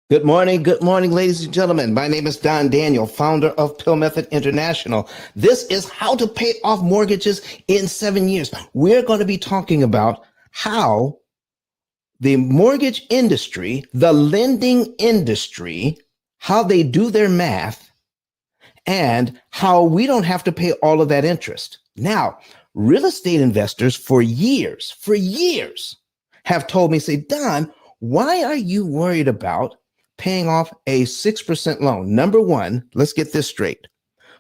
Good morning, ladies and gentlemen. My name is Don Daniel, founder of P.I.L.L Method International. This is how to pay off mortgages in 7 years. We're going to be talking about how the mortgage industry, the lending industry, how they do their math, and how we don't have to pay all of that interest. Now, real estate investors for years, have told me, say, Don, why are you worried about paying off a 6% loan? Number one, let's get this straight.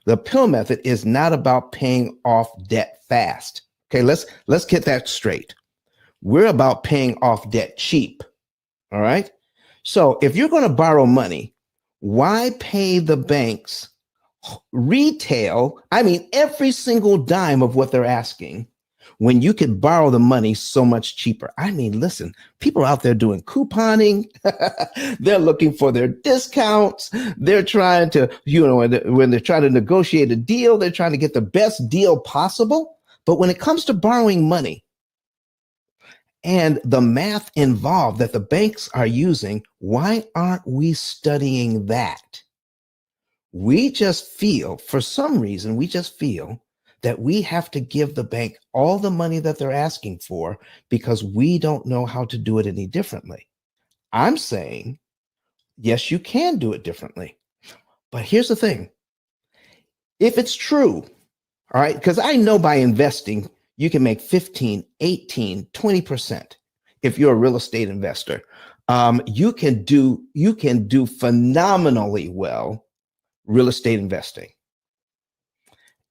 The P.I.L.L method is not about paying off debt fast. Okay, let's get that straight. We're about paying off debt cheap. All right. So if you're going to borrow money, why pay the banks retail? I mean, every single dime of what they're asking when you could borrow the money so much cheaper. I mean, listen, people out there doing couponing. They're looking for their discounts. They're trying to, when they're trying to negotiate a deal, they're trying to get the best deal possible. But when it comes to borrowing money and the math involved that the banks are using, why aren't we studying that? We just feel, for some reason, that we have to give the bank all the money that they're asking for because we don't know how to do it any differently. I'm saying, yes, you can do it differently. But here's the thing. If it's true, all right, because I know by investing, you can make 15, 18, 20%. If you're a real estate investor, you can do phenomenally well real estate investing.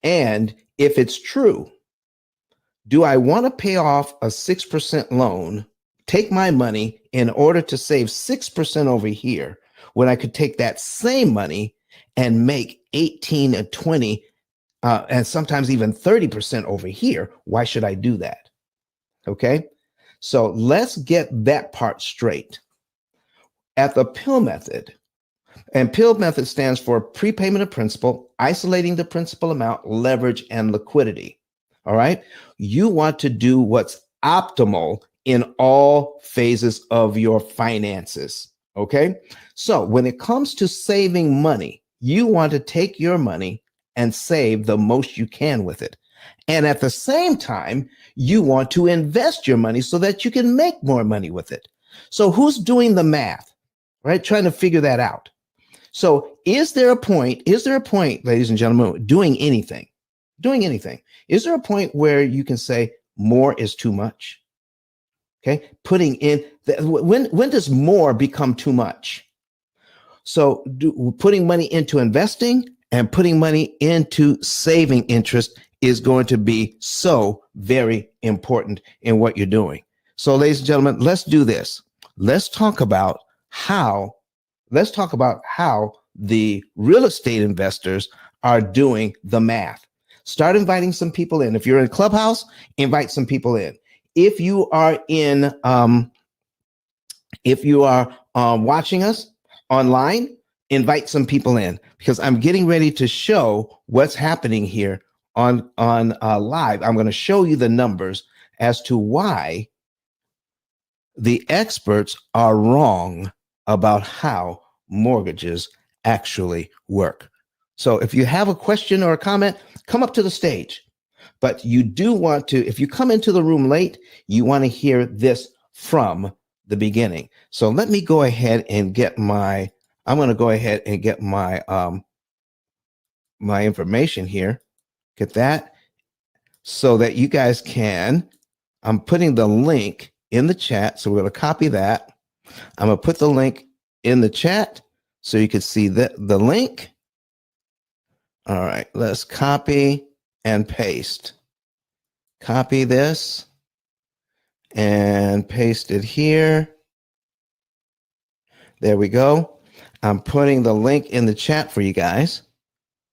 And if it's true, do I want to pay off a 6% loan, take my money in order to save 6% over here when I could take that same money and make 18 and 20 and sometimes even 30% over here? Why should I do that? Okay. So let's get that part straight. At the P.I.L.L method, and P.I.L.L method stands for prepayment of principal, isolating the principal amount, leverage, and liquidity. All right. You want to do what's optimal in all phases of your finances. Okay. So when it comes to saving money, you want to take your money and save the most you can with it. And at the same time, you want to invest your money so that you can make more money with it. So who's doing the math, right? Trying to figure that out. So is there a point, ladies and gentlemen, doing anything, is there a point where you can say more is too much? Okay. Putting in, when does more become too much? So putting money into investing and putting money into saving interest is going to be so very important in what you're doing. So ladies and gentlemen, let's do this. Let's talk about how the real estate investors are doing the math. Start inviting some people in. If you're in Clubhouse, invite some people in. If you are watching us online, invite some people in, because I'm getting ready to show what's happening here on live. I'm going to show you the numbers as to why the experts are wrong about how mortgages actually work. So if you have a question or a comment, come up to the stage. But you do want to, if you come into the room late, you want to hear this from the beginning. So let me go ahead and get my, my information here. Get that so that you guys can, I'm putting the link in the chat. So we're going to copy that. I'm going to put the link in the chat so you can see the link. All right, let's copy and paste. Copy this and paste it here. There we go. I'm putting the link in the chat for you guys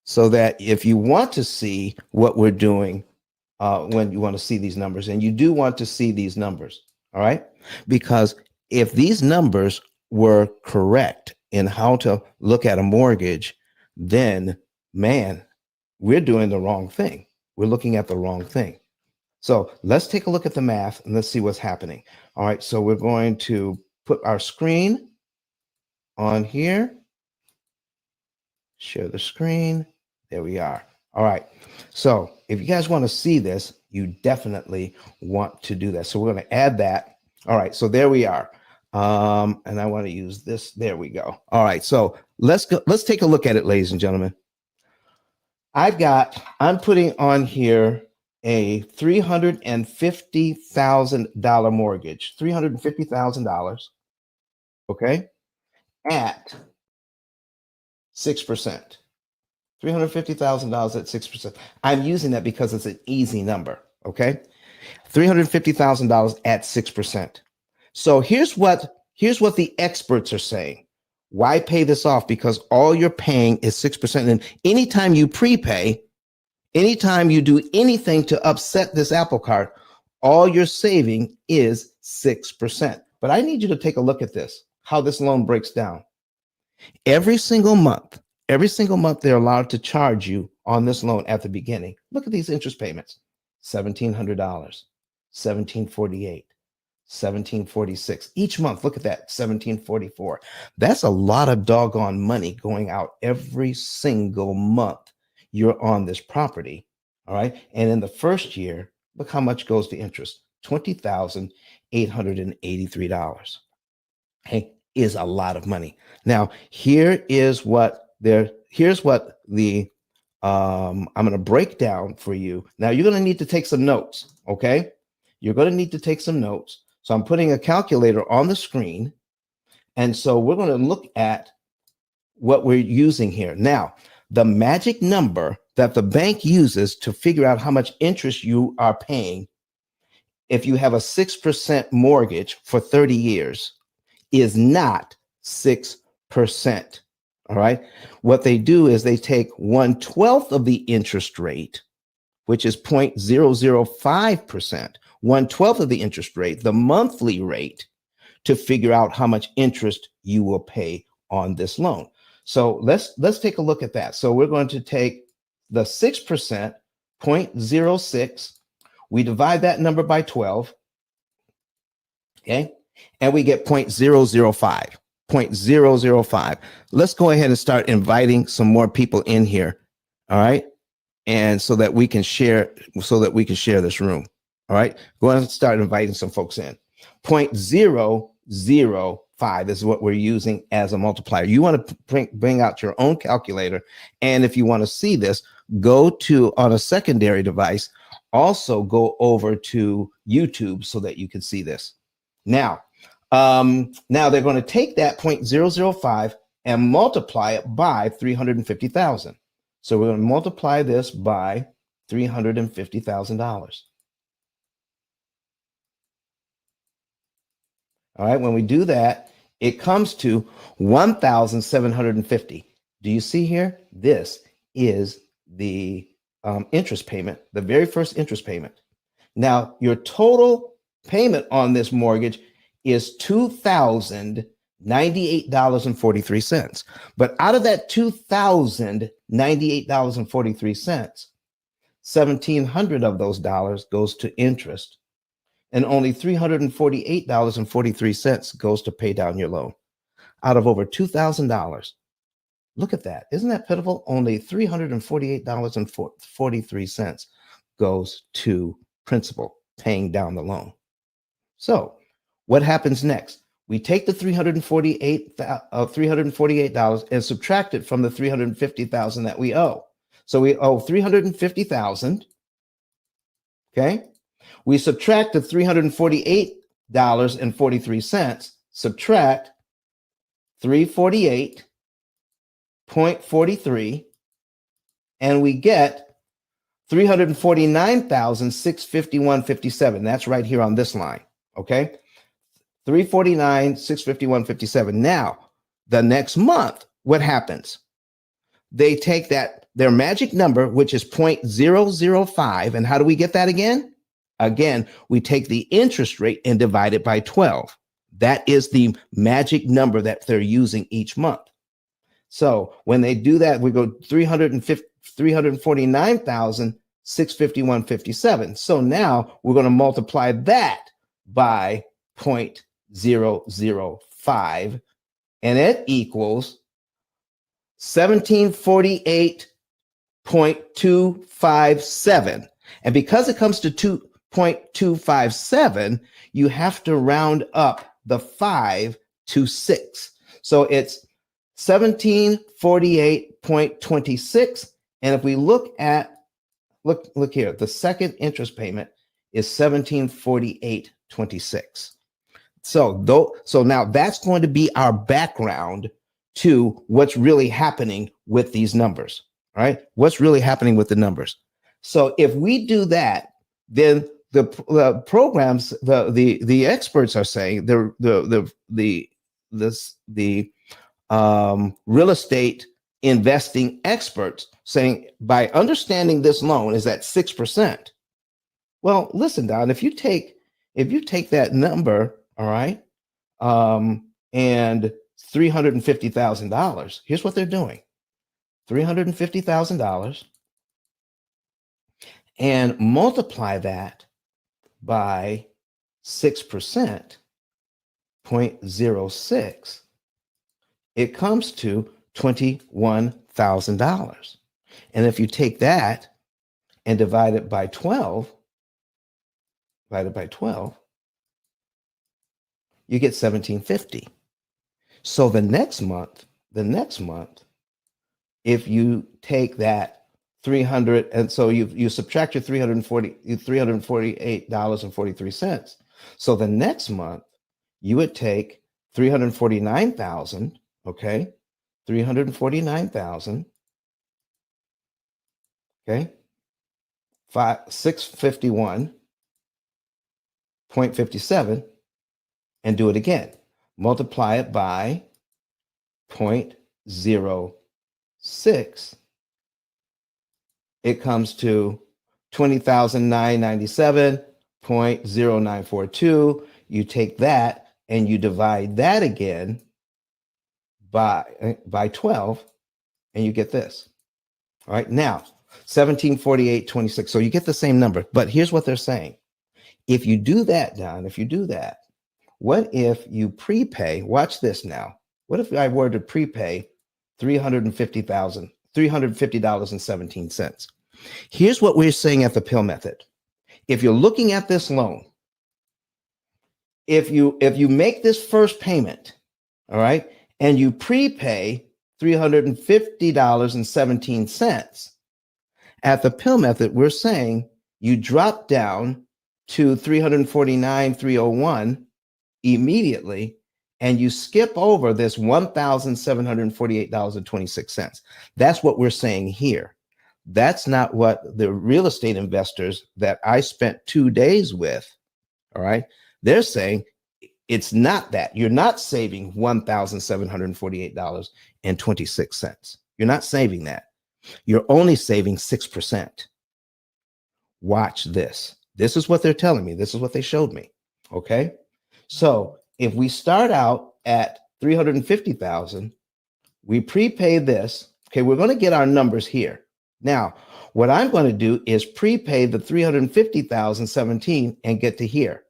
so that if you want to see what we're doing, when you want to see these numbers, and you do want to see these numbers, all right? Because if these numbers were correct in how to look at a mortgage, then, man, we're doing the wrong thing. We're looking at the wrong thing. So let's take a look at the math and let's see what's happening. All right, so we're going to put our screen on here. Share the screen. There we are. All right. So if you guys want to see this, you definitely want to do that. So we're going to add that. All right. So there we are. And I want to use this. There we go. All right. So let's go. Let's take a look at it, ladies and gentlemen. I'm putting on here a $350,000 mortgage, $350,000. Okay. At 6%. $350,000 at 6%. I'm using that because it's an easy number. Okay. $350,000 at 6%. So here's what the experts are saying. Why pay this off? Because all you're paying is 6%. And anytime you prepay, anytime you do anything to upset this apple cart, all you're saving is 6%. But I need you to take a look at this, how this loan breaks down. Every single month, they're allowed to charge you on this loan at the beginning. Look at these interest payments: $1,700, $1,748, $1,746 each month. Look at that, $1,744. That's a lot of doggone money going out every single month you're on this property. All right. And in the first year, look how much goes to interest: $20,883. Okay, is a lot of money. Now, here's what the I'm going to break down for you. Now, you're going to need to take some notes. Okay, you're going to need to take some notes. So I'm putting a calculator on the screen, and so we're going to look at what we're using here. Now, the magic number that the bank uses to figure out how much interest you are paying if you have a 6% mortgage for 30 years is not 6%. All right. What they do is they take 1/12 of the interest rate, which is 0.005%, 1/12 of the interest rate, the monthly rate, to figure out how much interest you will pay on this loan. So let's take a look at that. So we're going to take the 6%, 0.06. We divide that number by 12. Okay. And we get 0.005. 0.005. Let's go ahead and start inviting some more people in here. All right. And so that we can share this room. All right. Go ahead and start inviting some folks in. 0.005 is what we're using as a multiplier. You want to bring out your own calculator. And if you want to see this, go to, on a secondary device, also go over to YouTube so that you can see this. Now they're going to take that 0.005 and multiply it by 350,000. So we're going to multiply this by $350,000. All right. When we do that, it comes to 1,750. Do you see here? This is the interest payment, the very first interest payment. Now, your total payment on this mortgage is $2,098.43. But out of that $2,098.43, $1,700 of those dollars goes to interest, and only $348.43 goes to pay down your loan. Out of over $2,000. Look at that. Isn't that pitiful? Only $348.43 goes to principal, paying down the loan. So what happens next? We take the $348 and subtract it from the $350,000 that we owe. So we owe $350,000. Okay. We subtract the $348.43, subtract 348.43, and we get $349,651.57. That's right here on this line. Okay. 349,651.57. Now, the next month, what happens? They take their magic number, which is 0.005. And how do we get that again? Again, we take the interest rate and divide it by 12. That is the magic number that they're using each month. So when they do that, we go 349,651.57. So now we're going to multiply that by 0.005, and it equals 1748.257. And because it comes to 2.257, you have to round up the 5 to 6. So it's 1748.26. And if we look here, the second interest payment is 1748.26. So now that's going to be our background to what's really happening with these numbers, right? What's really happening with the numbers. So if we do that, then the programs, the experts are saying the real estate investing experts saying by understanding this loan is at 6%. Well, listen, Don, if you take that number, all right, and $350,000, here's what they're doing: $350,000, and multiply that by 6%, 0.06. It comes to $21,000. And if you take that and divide it by 12, you get 1750. So the next month, if you take that 300, and so you subtract your $348.43. So the next month you would take 349,000, okay? 349,000, okay? 651.57, and do it again. Multiply it by 0.06. It comes to 20,997.0942. You take that and you divide that again by 12, and you get this. All right, now 1748.26. So you get the same number, but here's what they're saying. If you do that, Don, what if you prepay? Watch this now. What if I were to prepay $350.17? Here's what we're saying at the P.I.L.L method. If you're looking at this loan, if you make this first payment, all right, and you prepay $350.17, at the P.I.L.L method, we're saying you drop down to $349,301 immediately, and you skip over this $1,748.26. That's what we're saying here. That's not what the real estate investors that I spent 2 days with, all right, they're saying it's not that. You're not saving $1,748.26. You're not saving that. You're only saving 6%. Watch this. This is what they're telling me. This is what they showed me. Okay. So if we start out at 350,000, we prepay this. Okay. We're going to get our numbers here. Now, what I'm going to do is prepay the 350,017 and get to here.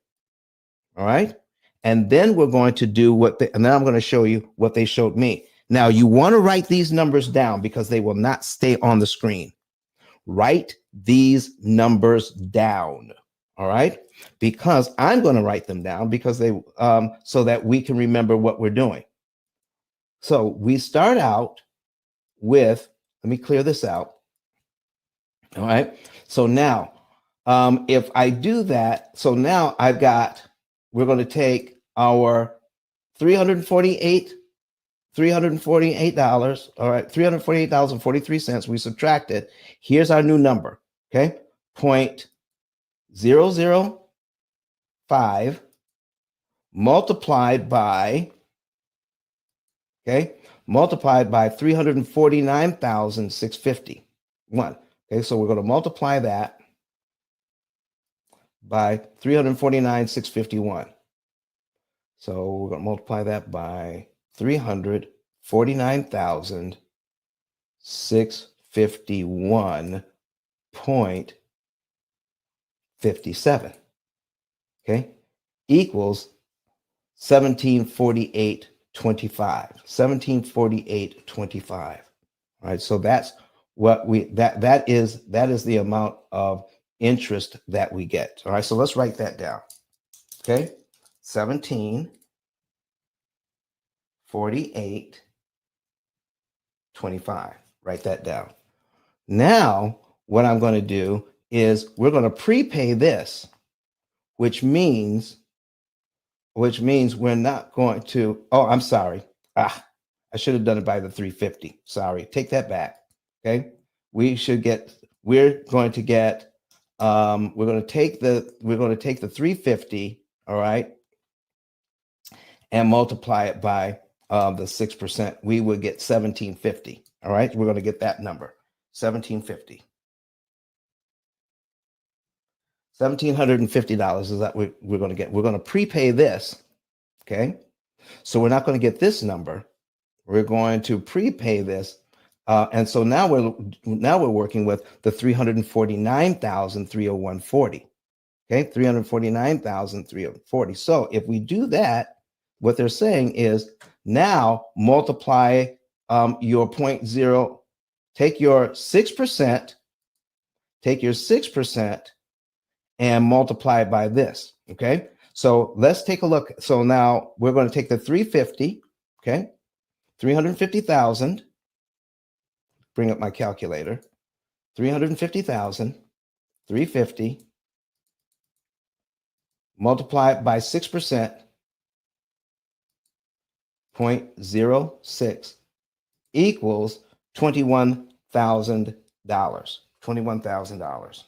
All right. And then we're going to do and then I'm going to show you what they showed me. Now, you want to write these numbers down because they will not stay on the screen. Write these numbers down. All right. Because I'm going to write them down because so that we can remember what we're doing. So we start out with, let me clear this out. All right. So now, if I do that, so now we're going to take our $348, all right, $348.43. We subtract it. Here's our new number. Okay. 0.005 multiplied by 349,651. Okay, so we're going to multiply that by 349,651. So we're going to multiply that by 349,651.57. Okay, equals 1748 1748.25. All right, so that's what that is the amount of interest that we get. All right, so let's write that down. Okay, 1748.25. Write that down. Now, what I'm going to do is we're going to prepay this, which means we're not going to, oh, I'm sorry. I should have done it by the 350. Sorry, take that back. Okay. We're going to get, we're going to take the 350, all right, and multiply it by the 6%. We would get 1750. All right. We're going to get that number, 1750. $1,750 is that we're going to get. We're going to prepay this. Okay. So we're not going to get this number. We're going to prepay this. And so now we're working with the 349,301.40. Okay, 349,340. So if we do that, what they're saying is now multiply your 0.0, take your 6%, and multiply it by this. Okay, so let's take a look. So now we're going to take the 350, okay, 350,000. Bring up my calculator. 350,000, 350, multiply it by 6%, 0.06 equals $21,000. $21,000.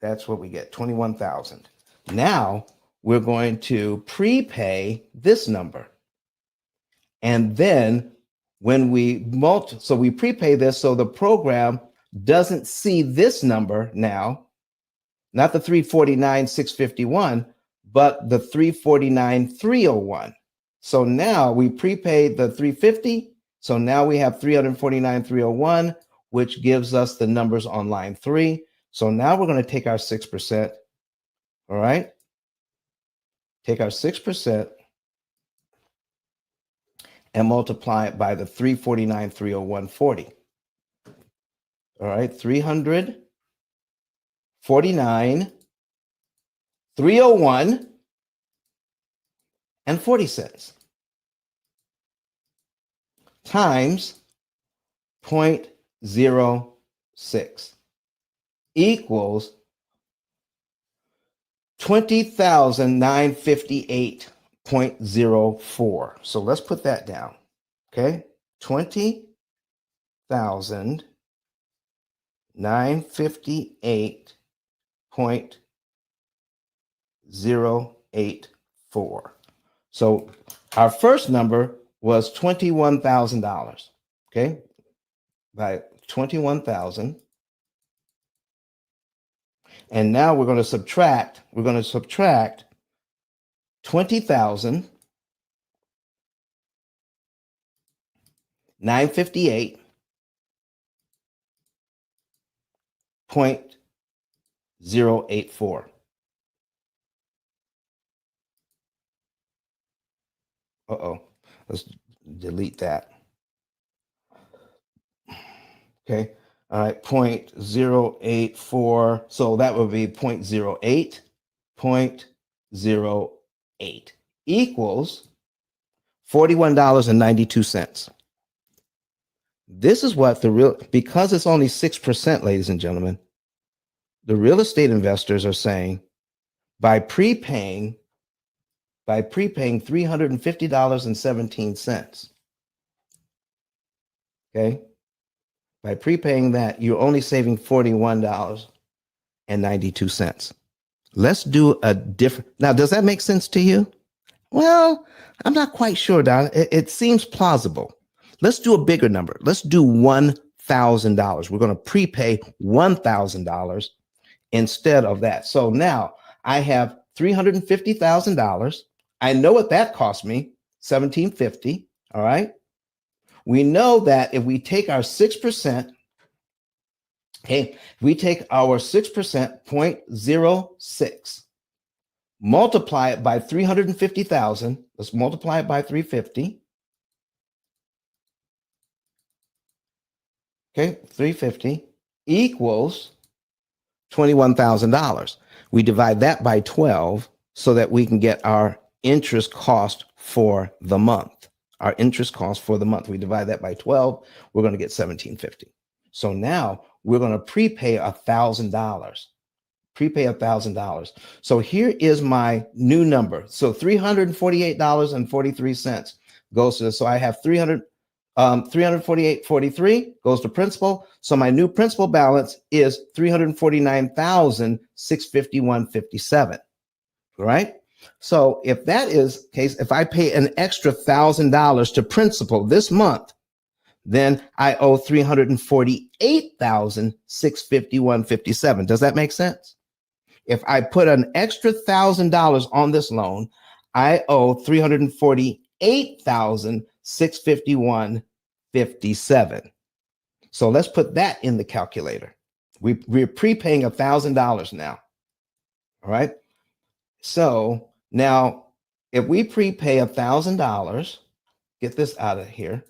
That's what we get, 21,000. Now we're going to prepay this number. And then when we so we prepay this, so the program doesn't see this number now, not the 349,651, but the 349,301. So now we prepaid the 350. So now we have 349,301, which gives us the numbers on line 3. So now we're going to take our 6%. All right. Take our 6% and multiply it by the 349,301.40. All right. 349,301.40 times 0.06 equals 20,958.04. So let's put that down. Okay, 20,958.084. So our first number was $21,000. Okay, by 21,000. And now we're going to subtract 20,000, 958.084. Let's delete that. Okay. All right, 0.084. So that would be 0.08. 0.08 equals $41.92. This is what because it's only 6%, ladies and gentlemen, the real estate investors are saying by prepaying $350.17. Okay. By prepaying that, you're only saving $41.92. Let's do a different. Now, does that make sense to you? Well, I'm not quite sure, Don. It seems plausible. Let's do a bigger number. Let's do $1,000. We're going to prepay $1,000 instead of that. So now I have $350,000. I know what that cost me, $1,750. All right. We know that if we take our 6%, okay, if we take our 6%, 0.06, multiply it by 350,000. Let's multiply it by 350. Okay, 350 equals $21,000. We divide that by 12 so that we can get our interest cost for the month. Our interest cost for the month. We divide that by 12, we're going to get $1,750. So now we're going to prepay $1,000. Prepay $1,000. So here is my new number. So $348.43 goes to this. So I have 348.43 goes to principal. So my new principal balance is 349,651.57. Right? So if that is the case, if I pay an extra $1,000 to principal this month, then I owe 348,651.57. Does that make sense? If I put an extra $1,000 on this loan, I owe 348,651.57. So let's put that in the calculator. We're prepaying $1,000 now. All right. So now if we prepay $1,000, get this out of here.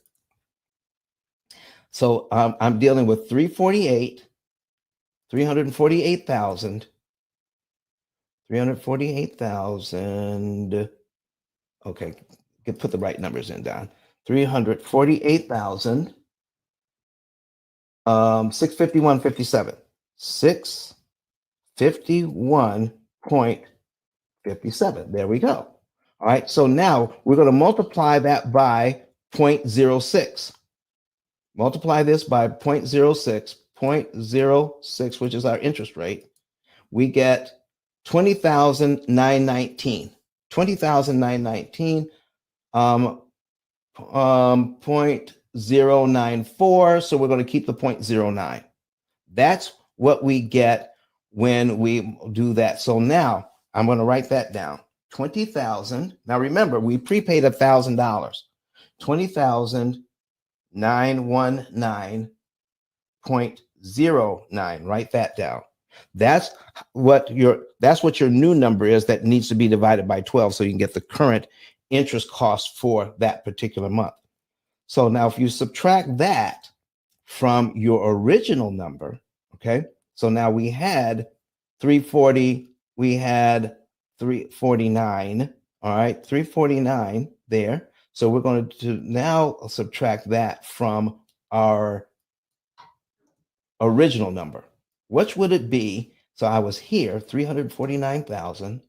So I'm dealing with 348,000. 348,000. Okay, put the right numbers in down. 348,000. 651.57. 651.57. There we go. All right. So now we're going to multiply that by 0.06. Multiply this by 0.06. 0.06, which is our interest rate. We get 20,919. 20,919. 0.094. So we're going to keep the 0.09. That's what we get when we do that. So now I'm going to write that down. 20,000. Now remember, we prepaid $1,000. 20,919.09. Write that down. That's what your new number is that needs to be divided by 12 so you can get the current interest cost for that particular month. So now if you subtract that from your original number, okay? So now we had 340, we had 349, all right? 349 there. So we're going to now subtract that from our original number. Which would it be? So I was here, 349,000,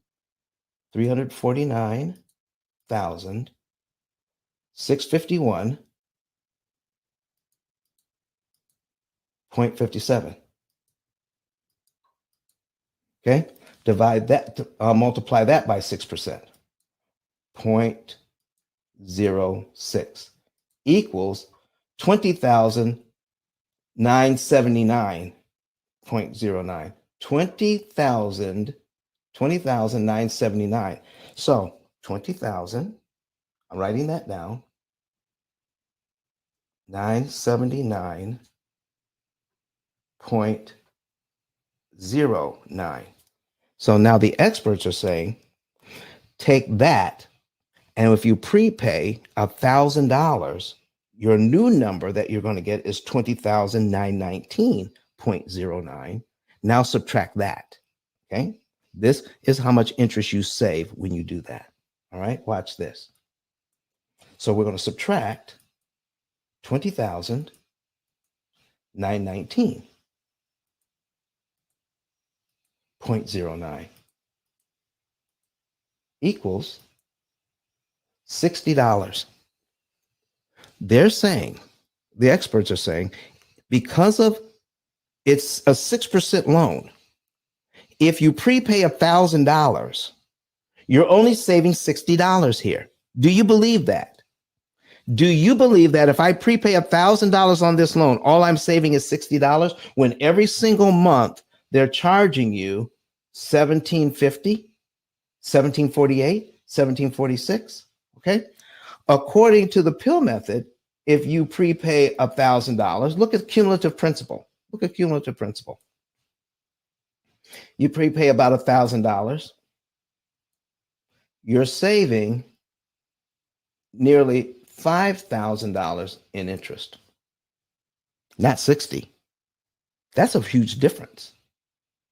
651.57. Okay, divide that, multiply that by 6%. 0.06 equals 20,979.09. 20,979. So 20,000, I'm writing that down. 979.09. So now the experts are saying, take that, and if you prepay $1,000, your new number that you're going to get is 20,919.09. Now subtract that. Okay. This is how much interest you save when you do that. All right. Watch this. So we're going to subtract 20,919.09 equals $60. They're saying, the experts are saying, because of it's a 6% loan, if you prepay $1,000, you're only saving $60 here. Do you believe that? Do you believe that if I prepay $1,000 on this loan, all I'm saving is $60 when every single month they're charging you $1,750, $1,748, $1,746? Okay. According to the P.I.L.L method, if you prepay $1,000, look at cumulative principal. Look at cumulative principal. You prepay about $1,000. you're saving nearly $5,000 in interest, not 60. That's a huge difference.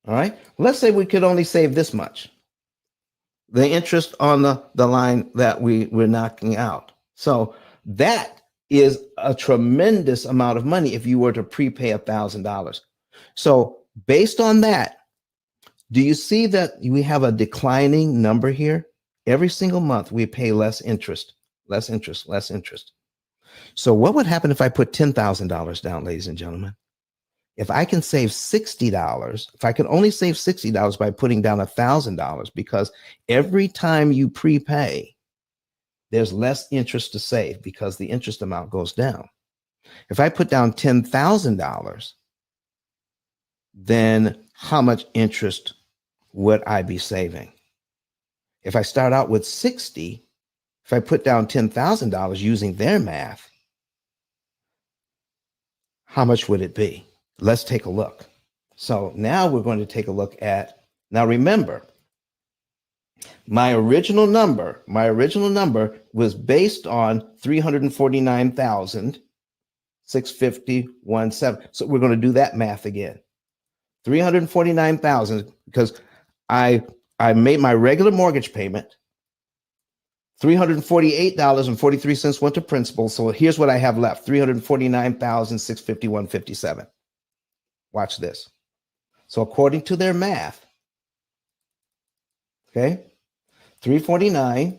All right. Let's say we could only save this much. The interest on the line that we're knocking out. So that is a tremendous amount of money if you were to prepay $1,000. So based on that, do you see that we have a declining number here? Every single month we pay less interest, less interest, less interest. So what would happen if I put $10,000 down, ladies and gentlemen? If I can save $60, if I can only save $60 by putting down $1,000, because every time you prepay, there's less interest to save because the interest amount goes down. If I put down $10,000, then how much interest would I be saving? If I start out with 60, if I put down $10,000 using their math, how much would it be? Let's take a look. So now we're going to take a look at, now remember, my original number was based on 349,651.7. So we're going to do that math again. 349,000 because I made my regular mortgage payment. $348.43 went to principal. So here's what I have left: 349,651.57. Watch this. So according to their math, okay, 349,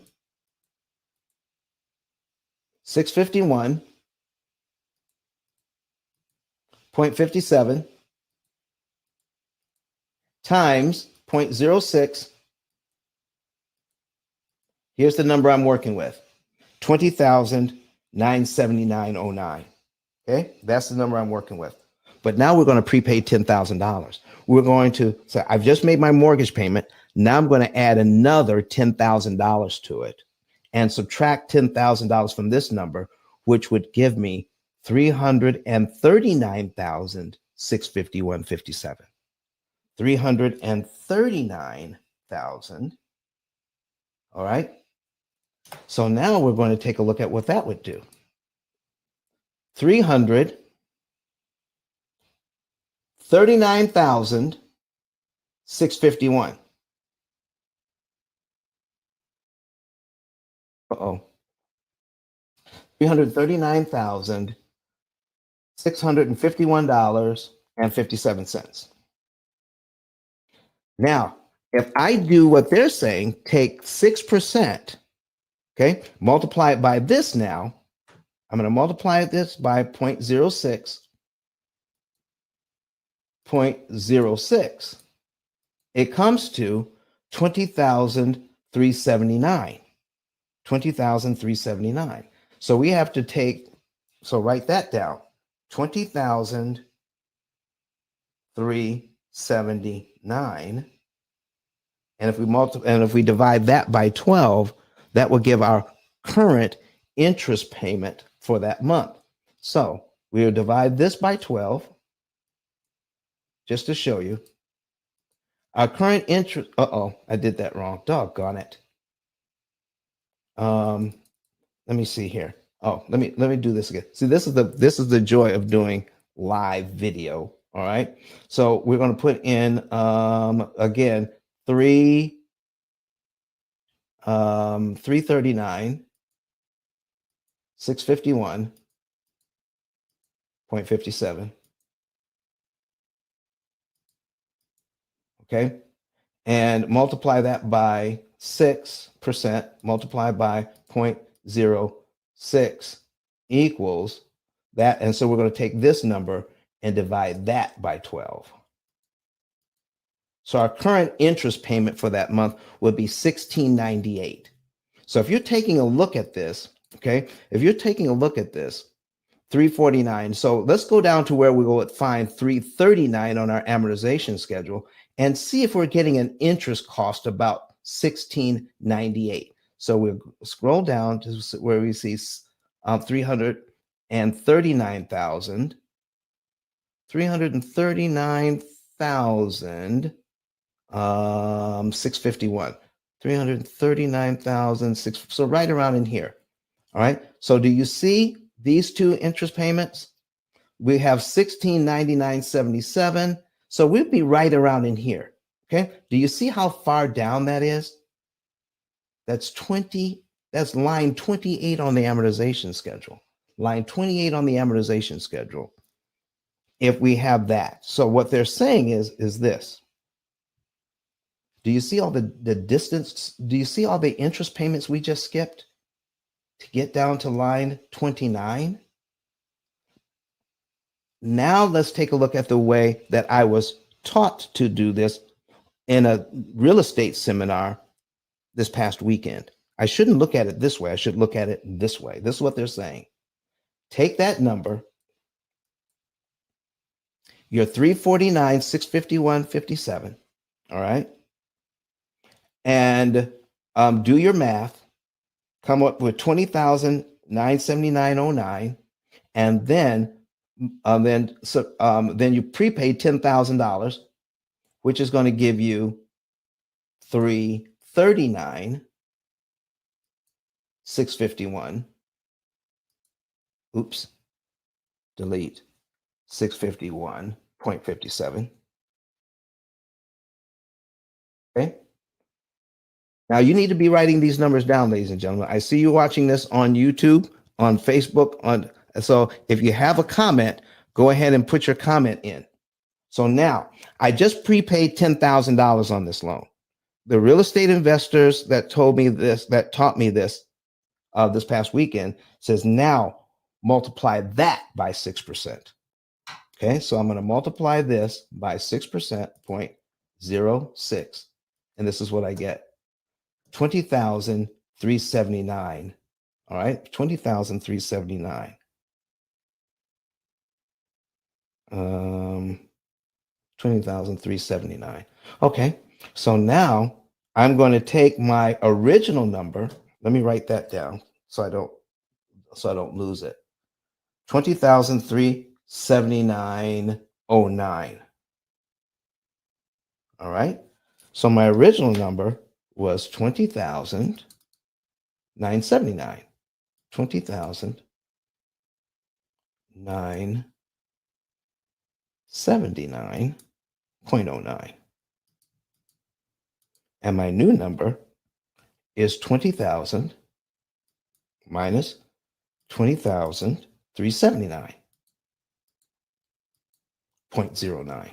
651.57 times 0.06. Here's the number I'm working with: 20,979.09. Okay, that's the number I'm working with. But now we're going to prepay $10,000. We're going to say, I've just made my mortgage payment. Now I'm going to add another $10,000 to it and subtract $10,000 from this number, which would give me 339,651.57. 339,000. All right. So now we're going to take a look at what that would do. 339,651. Uh-oh. $339,651.57. Now, if I do what they're saying, take 6%, okay, multiply it by this now. I'm going to multiply this by 0.06. 0.06. It comes to 20,379. 20,379. So we have to take, so write that down. 20,379. And if we divide that by 12, that will give our current interest payment for that month. So we'll divide this by 12 just to show you. Our current interest, I did that wrong. Doggone it. Let me see here. Oh, let me do this again. See, this is the joy of doing live video. All right. So we're going to put in again 339, 651.57. Okay. And multiply that by 6%, multiply by 0.06 equals that. And so we're going to take this number and divide that by 12. So our current interest payment for that month would be $16.98. So if you're taking a look at this, okay, if you're taking a look at this, 349. So let's go down to where we will find 339 on our amortization schedule and see if we're getting an interest cost about $16.98. So we'll scroll down to where we see 339,000. 339,651. 339,006. So right around in here. All right. So do you see these two interest payments? We have 1699.77. So we'd be right around in here. Okay. Do you see how far down that is? That's 20. That's line 28 on the amortization schedule. Line 28 on the amortization schedule. If we have that. So what they're saying is this. Do you see all the distance? Do you see all the interest payments we just skipped to get down to line 29? Now let's take a look at the way that I was taught to do this in a real estate seminar this past weekend. I shouldn't look at it this way. I should look at it this way. This is what they're saying. Take that number, your 349, 651.57, all right? And do your math, come up with 20,979.09, and then you prepaid $10,000, which is going to give you 339,651. Oops, delete 651.57. Okay. Now you need to be writing these numbers down, ladies and gentlemen. I see you watching this on YouTube, on Facebook, so if you have a comment, go ahead and put your comment in. So now I just prepaid $10,000 on this loan. The real estate investors that taught me this this past weekend says now multiply that by 6%. Okay, so I'm going to multiply this by 6%, 0.06, and this is what I get. 20,379. All right, 20,379. 20,379. Okay, so now I'm going to take my original number. Let me write that down so I don't lose it. 20,379.09. All right. So my original number was 20,979. 20,979.09. And my new number is 20,000 minus 20,379.09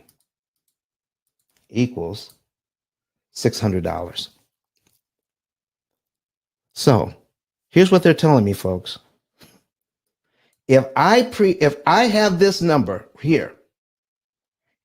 equals $600. So here's what they're telling me, folks. If I have this number here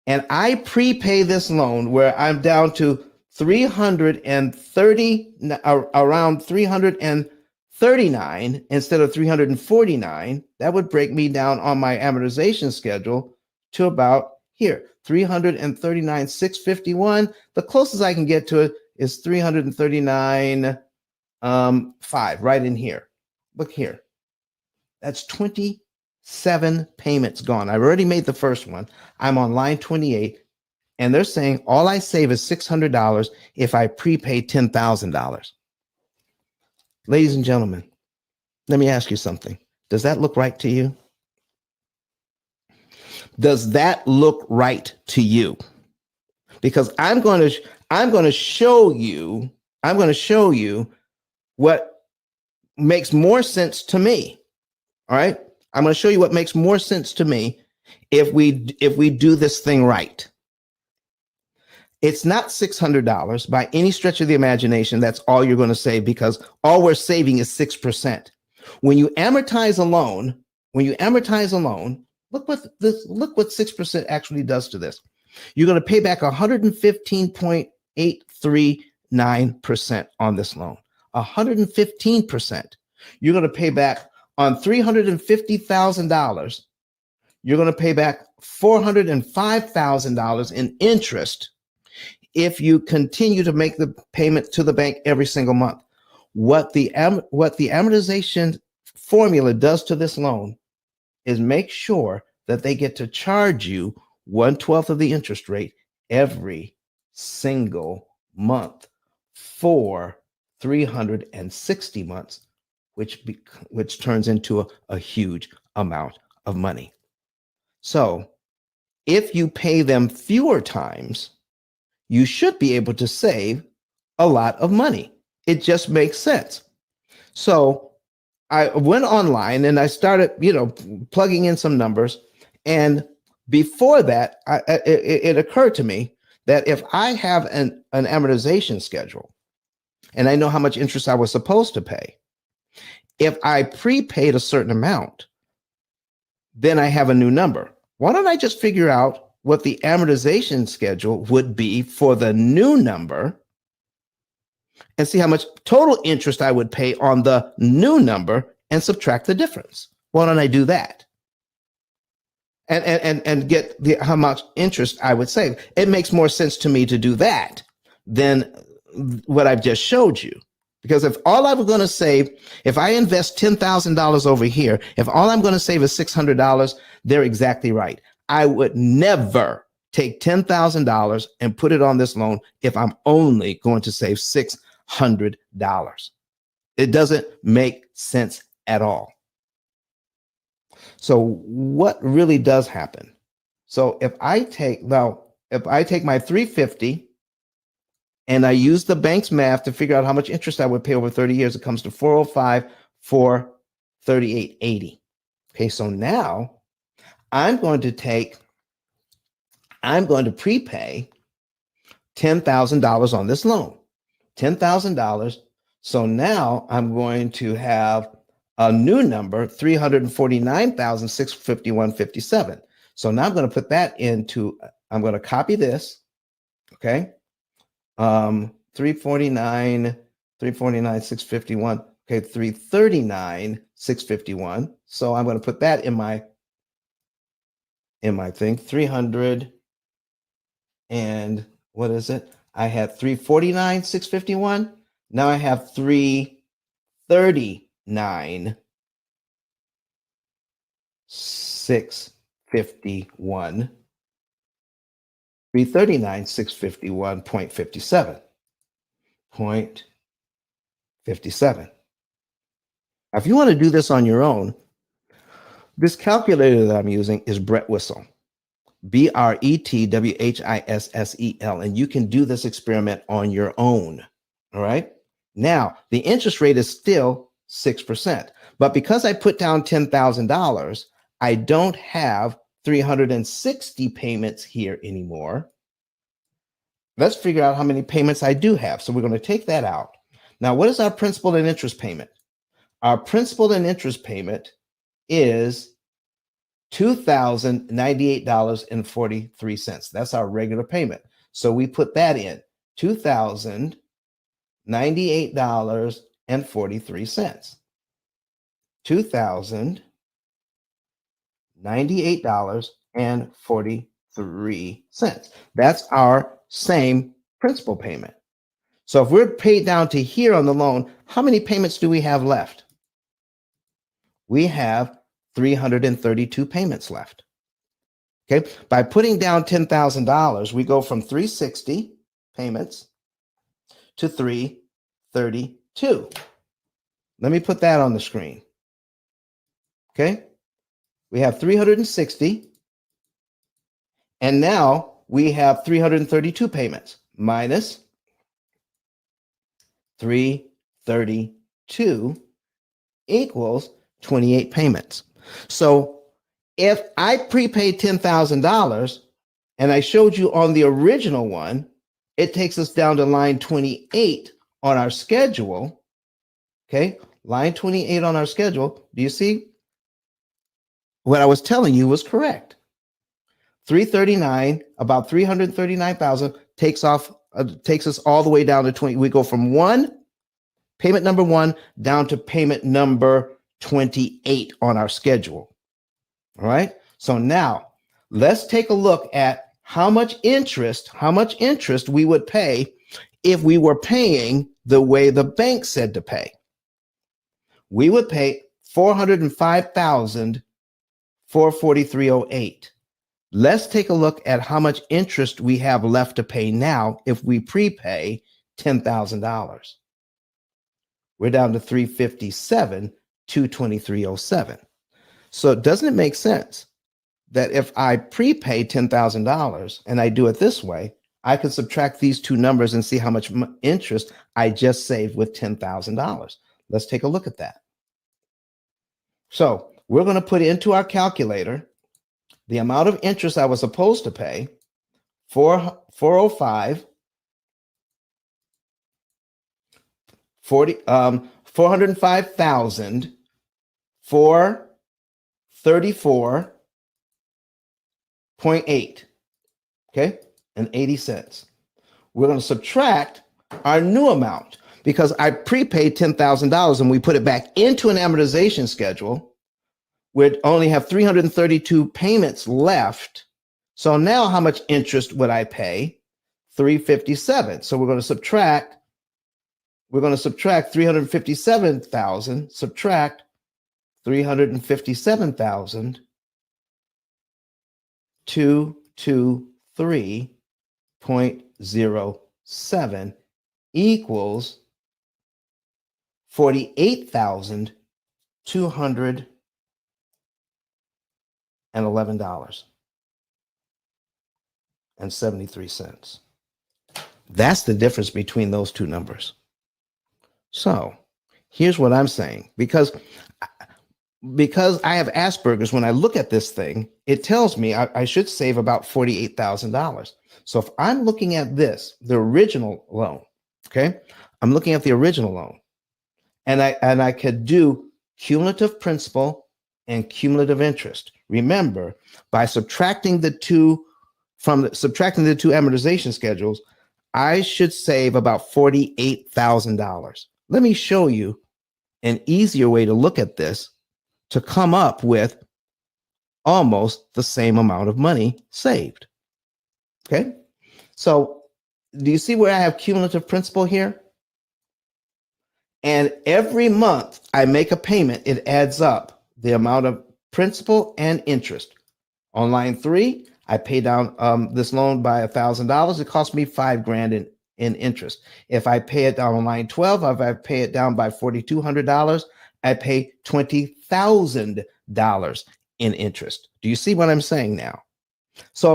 and I prepay this loan where I'm down to 330, around 339 instead of 349, that would break me down on my amortization schedule to about here, 339,651. The closest I can get to it is 339.5, right in here. Look here. That's 27 payments gone. I've already made the first one. I'm on line 28, and they're saying all I save is $600 if I prepay $10,000. Ladies and gentlemen, let me ask you something. Does that look right to you? Does that look right to you? Because I'm going to show you what makes more sense to me. All right? I'm going to show you what makes more sense to me if we do this thing right. It's not $600 by any stretch of the imagination. That's all you're going to save, because all we're saving is 6%. When you amortize a loan, look what 6% actually does to this. You're going to pay back 115.839% on this loan. 115%. You're going to pay back on $350,000. You're going to pay back $405,000 in interest if you continue to make the payment to the bank every single month. What the amortization formula does to this loan is make sure that they get to charge you 1/12 of the interest rate every single month for 360 months, which turns into a huge amount of money. So if you pay them fewer times, you should be able to save a lot of money. It just makes sense. So I went online and I started, plugging in some numbers. And before that, it occurred to me that if I have an amortization schedule and I know how much interest I was supposed to pay, if I prepaid a certain amount, then I have a new number. Why don't I just figure out what the amortization schedule would be for the new number and see how much total interest I would pay on the new number and subtract the difference? Why don't I do that? And get how much interest I would save. It makes more sense to me to do that than what I've just showed you. Because if all I'm going to save, if I invest $10,000 over here, if all I'm going to save is $600, they're exactly right. I would never take $10,000 and put it on this loan if I'm only going to save $600. It doesn't make sense at all. So what really does happen? So if I take my 350 and I use the bank's math to figure out how much interest I would pay over 30 years, it comes to 405, 438.80. Okay, so now I'm going to prepay $10,000 on this loan. $10,000. So now I'm going to have a new number, $349,651.57. So now I'm going to put that into, I'm going to copy this, okay? 349,651, okay, 339,651. So I'm going to put that in my thing, 300 and what is it? I had 349,651. Now I have 339,651. 339,651.57. Now, if you want to do this on your own, this calculator that I'm using is Brett Whistle, BRETWHISSEL, and you can do this experiment on your own. All right. Now, the interest rate is still 6%, but because I put down $10,000, I don't have 360 payments here anymore. Let's figure out how many payments I do have. So we're going to take that out. Now, what is our principal and interest payment? Our principal and interest payment is $2,098.43. That's our regular payment. So we put that in, $2,098.43. $2,098.43. That's our same principal payment. So if we're paid down to here on the loan, how many payments do we have left? We have 332 payments left. Okay, by putting down $10,000, we go from 360 payments to 332. Let me put that on the screen. Okay, we have 360, and now we have 332 payments minus 332 equals 28 payments. So if I prepaid $10,000 and I showed you on the original one, it takes us down to line 28 on our schedule. Okay, line 28 on our schedule. Do you see? What I was telling you was correct. 339, about 339,000 takes us all the way down to 20. We go from payment number one down to payment number 28 on our schedule. All right. So now let's take a look at how much interest we would pay if we were paying the way the bank said to pay. We would pay $405,443.08. Let's take a look at how much interest we have left to pay now if we prepay $10,000. We're down to 357, 223.07. So doesn't it make sense that if I prepay $10,000 and I do it this way, I can subtract these two numbers and see how much interest I just saved with $10,000. Let's take a look at that. So we're going to put into our calculator the amount of interest I was supposed to pay, 405, 405,000, 434.8, okay, and 80 cents. We're going to subtract our new amount because I prepaid $10,000 and we put it back into an amortization schedule. We'd only have 332 payments left. So now how much interest would I pay? 357. So we're going to subtract 357,000, subtract 357,000, 223.07 equals $48,211.73. That's the difference between those two numbers. So here's what I'm saying. Because I have Asperger's, when I look at this thing, it tells me I should save about $48,000. So if I'm looking at this, the original loan, okay, I'm looking at the original loan, and I could do cumulative principal and cumulative interest. Remember, by subtracting the two amortization schedules, I should save about $48,000. Let me show you an easier way to look at this to come up with almost the same amount of money saved. Okay, so do you see where I have cumulative principal here? And every month I make a payment, it adds up the amount of principal and interest. On line 3, I pay down this loan by $1,000. It cost me $5,000 in interest. If I pay it down on line 12, if I pay it down by $4,200, I pay $20,000 in interest. Do you see what I'm saying now? So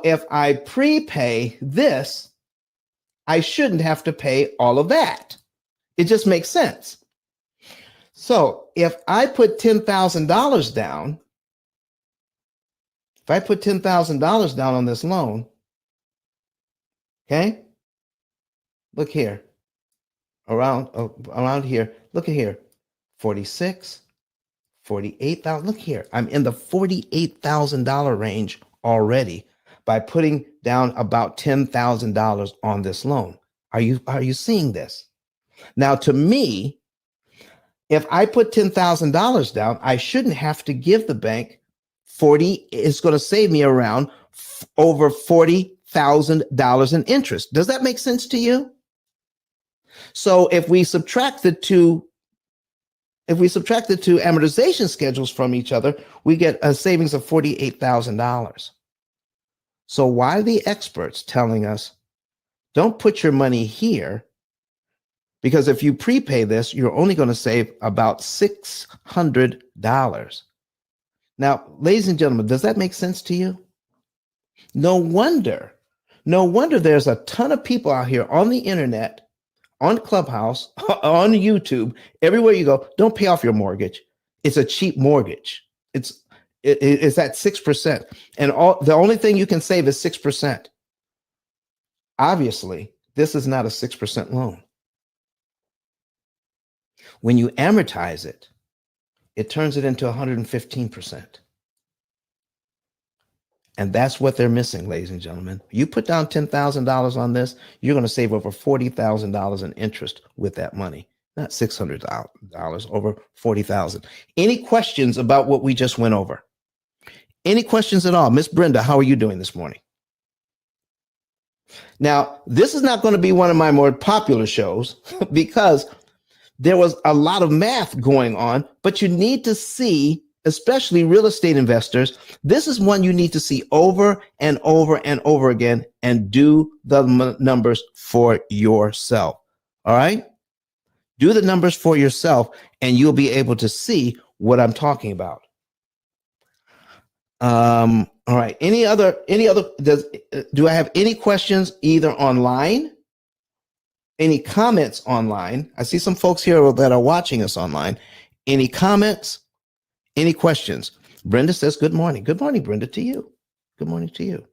if I prepay this, I shouldn't have to pay all of that. It just makes sense. So if I put $10,000 down, on this loan, okay, look here, around here, look at here, 46, 48,000. Look here, I'm in the $48,000 range already by putting down about $10,000 on this loan. Are you seeing this? Now, to me, if I put $10,000 down, I shouldn't have to give the bank 40. It's going to save me around over $40,000 in interest. Does that make sense to you? So if we subtract the two amortization schedules from each other, we get a savings of $48,000. So why are the experts telling us, don't put your money here? Because if you prepay this, you're only going to save about $600. Now, ladies and gentlemen, does that make sense to you? No wonder there's a ton of people out here on the internet, on Clubhouse, on YouTube, everywhere you go. Don't pay off your mortgage. It's a cheap mortgage. It's at 6%. And the only thing you can save is 6%. Obviously, this is not a 6% loan. When you amortize it, it turns it into 115%. And that's what they're missing, ladies and gentlemen. You put down $10,000 on this, you're going to save over $40,000 in interest with that money. Not $600, over $40,000. Any questions about what we just went over? Any questions at all? Miss Brenda, how are you doing this morning? Now, this is not going to be one of my more popular shows because there was a lot of math going on, but you need to see especially real estate investors, this is one you need to see over and over and over again and do the numbers for yourself. All right? Do the numbers for yourself and you'll be able to see what I'm talking about. All right. Do I have any questions either online? Any comments online? I see some folks here that are watching us online. Any comments? Any questions? Brenda says, good morning. Good morning, Brenda, to you. Good morning to you.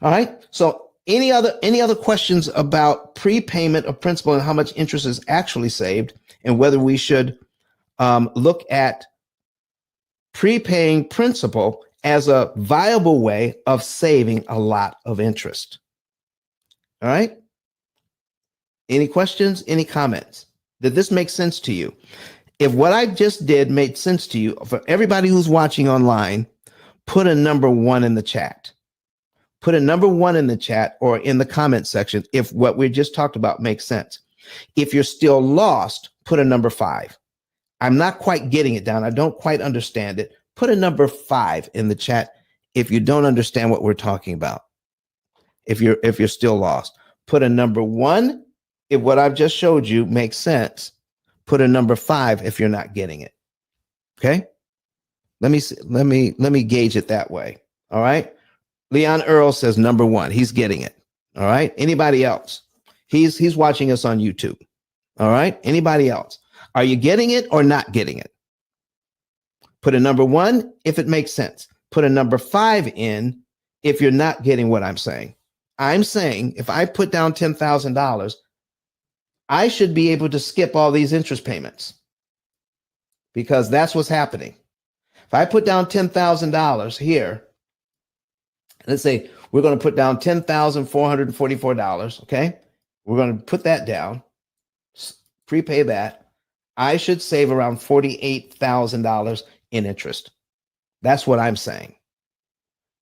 All right. So any other questions about prepayment of principal and how much interest is actually saved and whether we should look at prepaying principal as a viable way of saving a lot of interest? All right. Any questions? Any comments? Did this make sense to you? If what I just did made sense to you, for everybody who's watching online, put a number 1 in the chat. Put a number 1 in the chat or in the comment section if what we just talked about makes sense. If you're still lost, put a number 5. I'm not quite getting it down. I don't quite understand it. Put a number 5 in the chat if you don't understand what we're talking about. If you're still lost, put a number 1 if what I've just showed you makes sense. Put a number 5 if you're not getting it. Okay? Let me gauge it that way. All right? Leon Earl says number 1. He's getting it. All right? Anybody else? He's watching us on YouTube. All right? Anybody else? Are you getting it or not getting it? Put a number 1 if it makes sense. Put a number 5 in if you're not getting what I'm saying. I'm saying if I put down $10,000, I should be able to skip all these interest payments because that's what's happening. If I put down $10,000 here, let's say we're going to put down $10,444, okay? We're going to put that down, prepay that. I should save around $48,000 in interest. That's what I'm saying.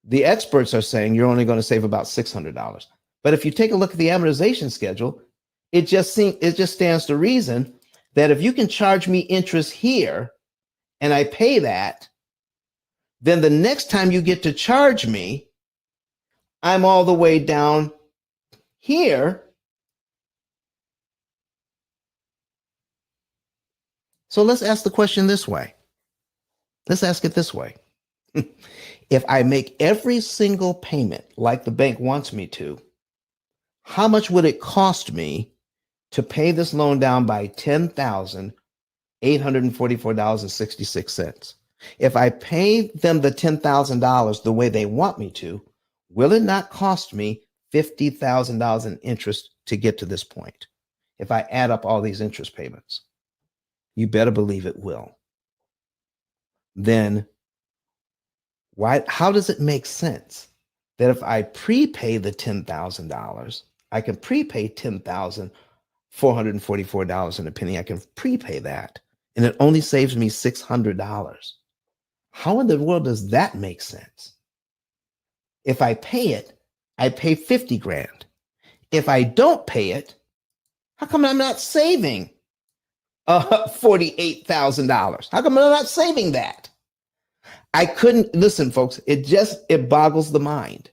The experts are saying you're only going to save about $600. But if you take a look at the amortization schedule, it just stands to reason that if you can charge me interest here and I pay that, then the next time you get to charge me, I'm all the way down here. So let's ask the question this way. Let's ask it this way. If I make every single payment like the bank wants me to, how much would it cost me to pay this loan down by $10,844.66? If I pay them the $10,000 the way they want me to, will it not cost me $50,000 in interest to get to this point? If I add up all these interest payments, you better believe it will. Then how does it make sense that if I prepay the $10,000, I can prepay $10,444 and a penny. I can prepay that, and it only saves me $600. How in the world does that make sense? If I pay it, I pay 50 grand. If I don't pay it, how come I'm not saving $48,000? How come I'm not saving that? I couldn't listen, folks. It boggles the mind.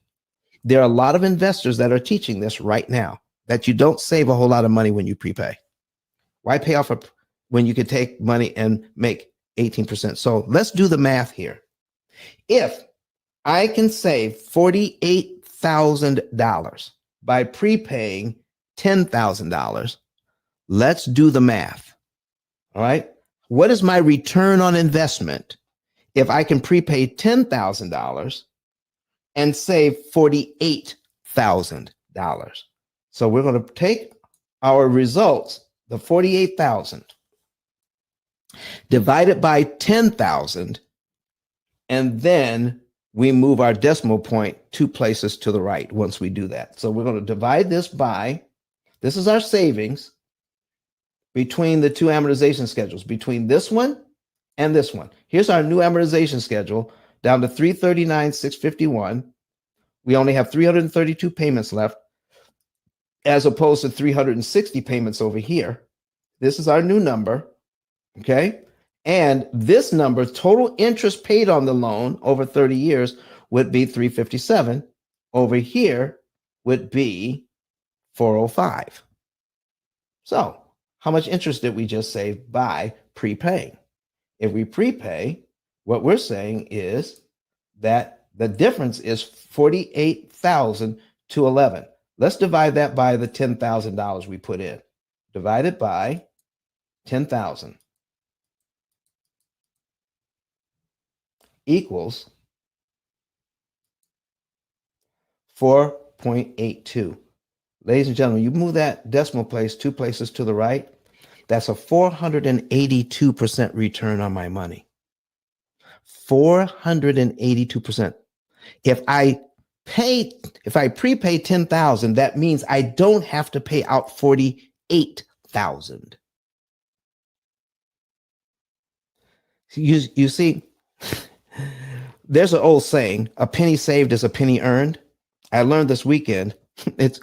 There are a lot of investors that are teaching this right now, that you don't save a whole lot of money when you prepay. Why pay off when you can take money and make 18%? So let's do the math here. If I can save $48,000 by prepaying $10,000, let's do the math. All right. What is my return on investment if I can prepay $10,000 and save $48,000? So we're going to take our results, the 48,000, divide it by 10,000, and then we move our decimal point 2 places to the right once we do that. So we're going to divide this by, this is our savings between the 2 amortization schedules, between this one and this one. Here's our new amortization schedule down to $339,651. We only have 332 payments left as opposed to 360 payments over here. This is our new number, okay? And this number, total interest paid on the loan over 30 years, would be 357. Over here would be 405. So how much interest did we just save by prepaying? If we prepay, what we're saying is that the difference is 48,000 to 11. Let's divide that by the $10,000 we put in. Divide it by 10,000 equals 4.82. Ladies and gentlemen, you move that decimal place 2 places to the right, that's a 482% return on my money. 482%. If I prepay 10,000, that means I don't have to pay out 48,000. You see, there's an old saying, a penny saved is a penny earned. I learned this weekend, it's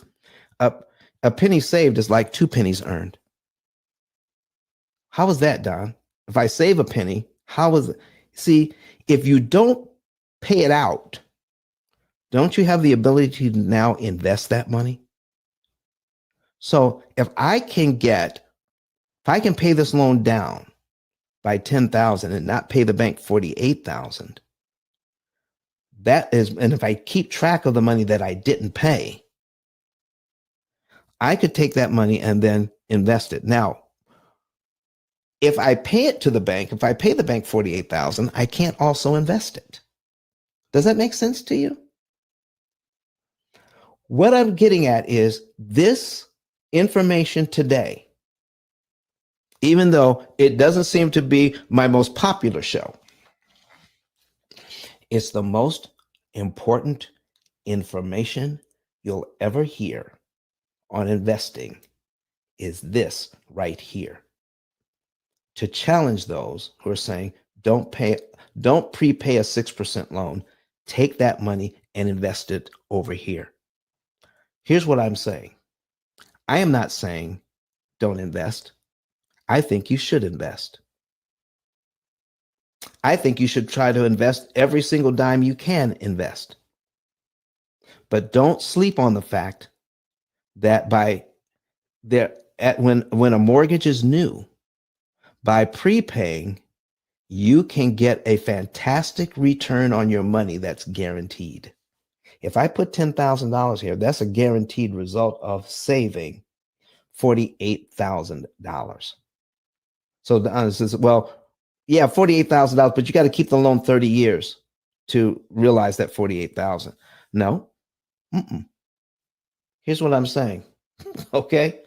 a penny saved is like 2 pennies earned. How is that, Don? If I save a penny, how is it? See, if you don't pay it out, don't you have the ability to now invest that money? So if I can pay this loan down by 10,000 and not pay the bank 48,000, and if I keep track of the money that I didn't pay, I could take that money and then invest it. Now, if I pay it to the bank, if I pay the bank 48,000, I can't also invest it. Does that make sense to you? What I'm getting at is this information today, even though it doesn't seem to be my most popular show, it's the most important information you'll ever hear on investing is this right here. To challenge those who are saying, don't prepay a 6% loan, take that money and invest it over here. Here's what I'm saying. I am not saying don't invest. I think you should invest. I think you should try to invest every single dime you can invest. But don't sleep on the fact that when a mortgage is new, by prepaying, you can get a fantastic return on your money that's guaranteed. If I put $10,000 here, that's a guaranteed result of saving $48,000. So the honest is, well, yeah, $48,000, but you got to keep the loan 30 years to realize that 48,000. No. Here's what I'm saying. Okay.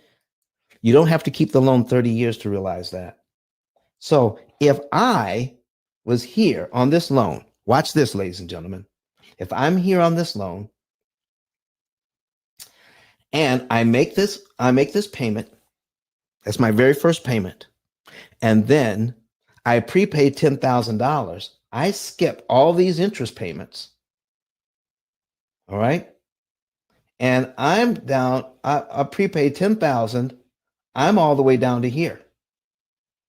You don't have to keep the loan 30 years to realize that. So if I was here on this loan, watch this, ladies and gentlemen. If I'm here on this loan and I make this payment, that's my very first payment, and then I prepaid $10,000, I skip all these interest payments. All right. And I'm down, I prepaid 10,000. I'm all the way down to here.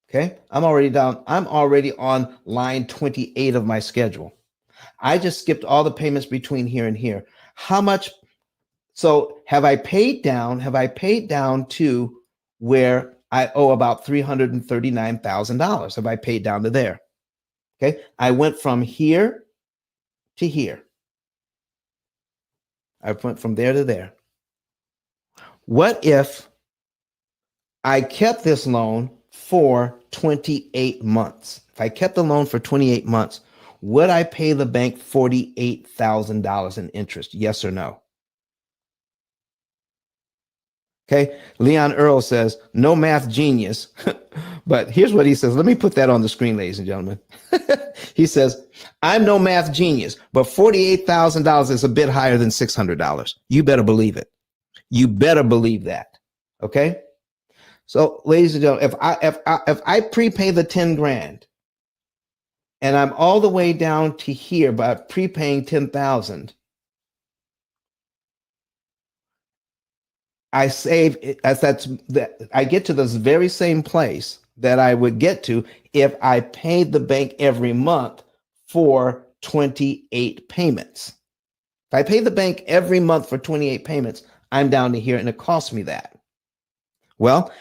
Okay. I'm already on line 28 of my schedule. I just skipped all the payments between here and here. How much? So have I paid down to where I owe about $339,000? Have I paid down to there? Okay. I went from here to here. I went from there to there. What if I kept this loan for 28 months? If I kept the loan for 28 months, would I pay the bank $48,000 in interest? Yes or no? Okay. Leon Earl says, no math genius. But here's what he says. Let me put that on the screen, ladies and gentlemen. He says, I'm no math genius, but $48,000 is a bit higher than $600. You better believe it. You better believe that. Okay. So, ladies and gentlemen, if I prepay the 10 grand and I'm all the way down to here by prepaying 10,000, I save I get to this very same place that I would get to if I paid the bank every month for 28 payments. If I pay the bank every month for 28 payments, I'm down to here and it costs me that. Well,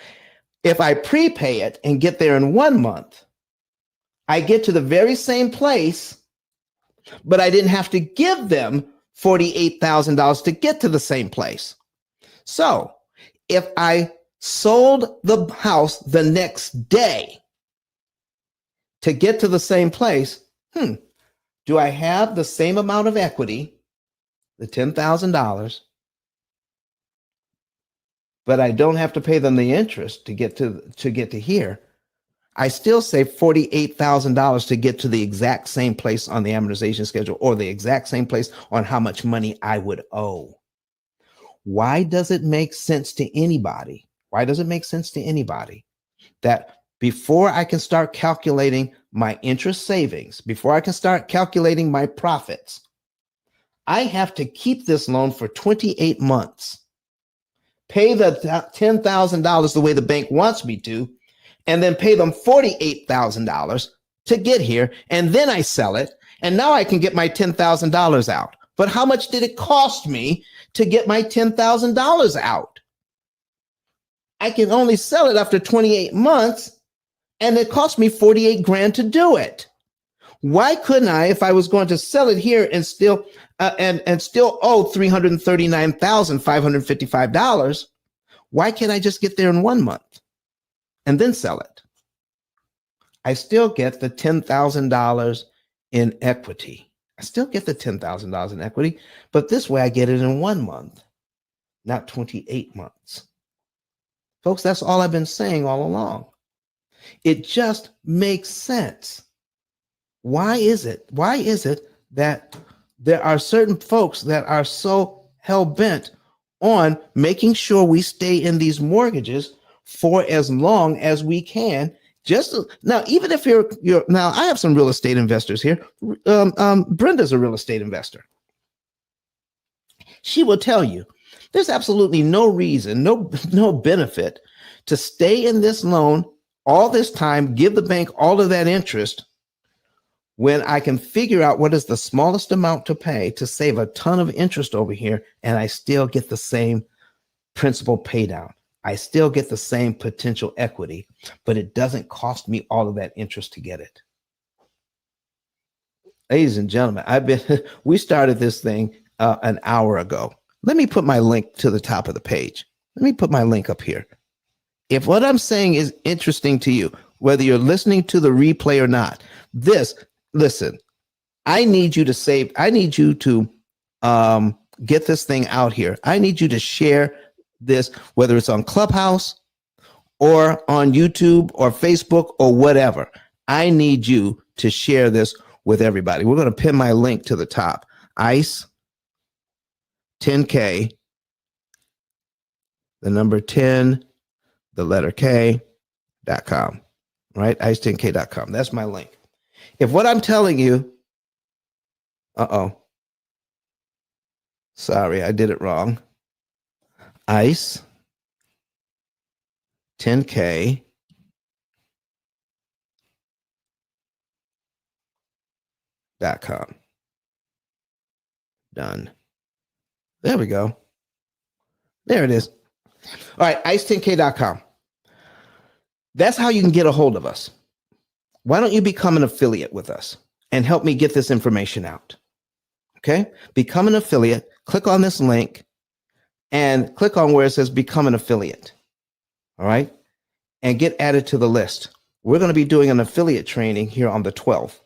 if I prepay it and get there in 1 month, I get to the very same place, but I didn't have to give them $48,000 to get to the same place. So if I sold the house the next day to get to the same place, do I have the same amount of equity, the $10,000, but I don't have to pay them the interest to get to here? I still save $48,000 to get to the exact same place on the amortization schedule, or the exact same place on how much money I would owe. Why does it make sense to anybody? Why does it make sense to anybody that before I can start calculating my interest savings, before I can start calculating my profits, I have to keep this loan for 28 months, pay the $10,000 the way the bank wants me to, and then pay them $48,000 to get here, and then I sell it, and now I can get my $10,000 out. But how much did it cost me to get my $10,000 out? I can only sell it after 28 months, and it cost me 48 grand to do it. Why couldn't I, if I was going to sell it here and still still owe $339,555, why can't I just get there in 1 month and then sell it? I still get the $10,000 in equity. I still get the $10,000 in equity, but this way I get it in 1 month, not 28 months. Folks, that's all I've been saying all along. It just makes sense. Why is it that there are certain folks that are so hell-bent on making sure we stay in these mortgages for as long as we can? Now, even if you're now, I have some real estate investors here. Brenda's a real estate investor. She will tell you there's absolutely no reason, no benefit to stay in this loan all this time, give the bank all of that interest, when I can figure out what is the smallest amount to pay to save a ton of interest over here, and I still get the same principal pay down. I still get the same potential equity, but it doesn't cost me all of that interest to get it. Ladies and gentlemen, we started this thing an hour ago. Let me put my link to the top of the page. Let me put my link up here. If what I'm saying is interesting to you, whether you're listening to the replay or not, listen, I need you to save. I need you to get this thing out here. I need you to share this, whether it's on Clubhouse or on YouTube or Facebook or whatever. I need you to share this with everybody. We're going to pin my link to the top. ICE 10K, the number 10, the letter K.com, right? ICE10K.com. That's my link. If what I'm telling you, sorry, I did it wrong. ICE 10K.com. Done. There we go. There it is. All right, ICE10K.com. That's how you can get a hold of us. Why don't you become an affiliate with us and help me get this information out? Okay? Become an affiliate. Click on this link and click on where it says become an affiliate. All right? And get added to the list. We're going to be doing an affiliate training here on the 12th.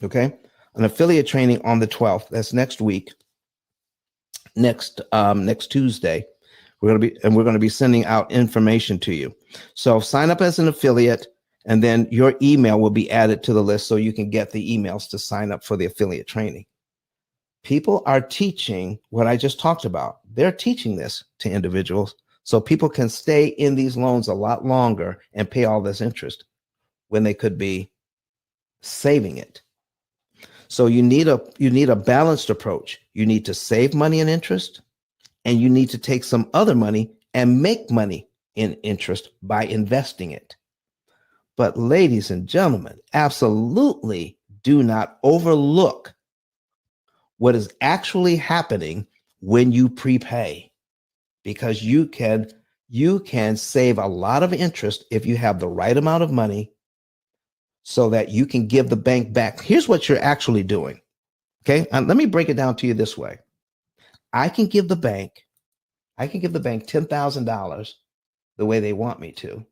Okay? An affiliate training on the 12th. That's next week. Next Tuesday. We're going to be sending out information to you. So sign up as an affiliate, and then your email will be added to the list so you can get the emails to sign up for the affiliate training. People are teaching what I just talked about. They're teaching this to individuals so people can stay in these loans a lot longer and pay all this interest when they could be saving it. So you need a balanced approach. You need to save money and interest, and you need to take some other money and make money in interest by investing it. But ladies and gentlemen, absolutely do not overlook what is actually happening when you prepay, because you can save a lot of interest if you have the right amount of money so that you can give the bank back. Here's what you're actually doing. Okay. Let me break it down to you this way. I can give the bank $10,000 the way they want me to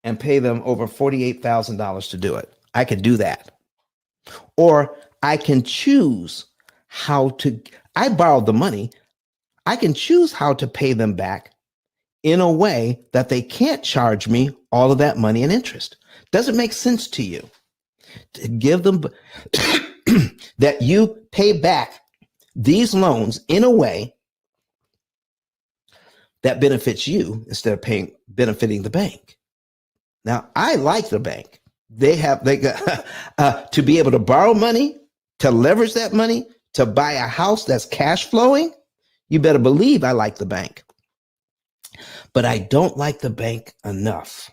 and pay them over $48,000 to do it. I could do that. Or I can choose I borrowed the money. I can choose how to pay them back in a way that they can't charge me all of that money and interest. Does it make sense to you to give them that you pay back these loans in a way that benefits you instead of benefiting the bank? Now, I like the bank. They got to be able to borrow money, to leverage that money, to buy a house that's cash flowing. You better believe I like the bank. But I don't like the bank enough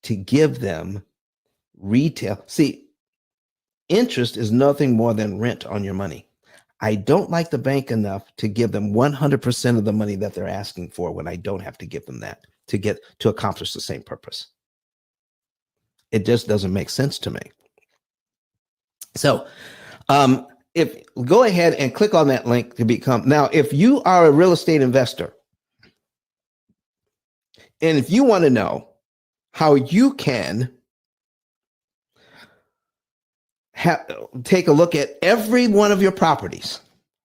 to give them retail. See, interest is nothing more than rent on your money. I don't like the bank enough to give them 100% of the money that they're asking for when I don't have to give them that to accomplish the same purpose. It just doesn't make sense to me. So if go ahead and click on that link to become. Now, if you are a real estate investor, and if you want to know how you can take a look at every one of your properties,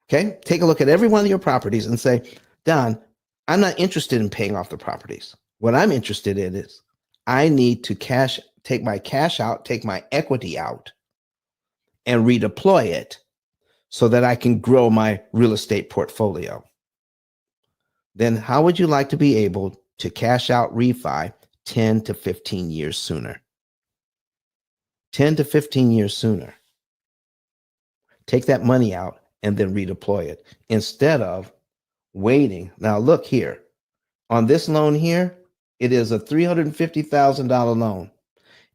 okay? Take a look at every one of your properties and say, Don, I'm not interested in paying off the properties. What I'm interested in is I need to take my cash out, take my equity out, and redeploy it so that I can grow my real estate portfolio. Then how would you like to be able to cash out refi 10 to 15 years sooner? 10 to 15 years sooner. Take that money out and then redeploy it instead of waiting. Now look here. On this loan here, it is a $350,000 loan.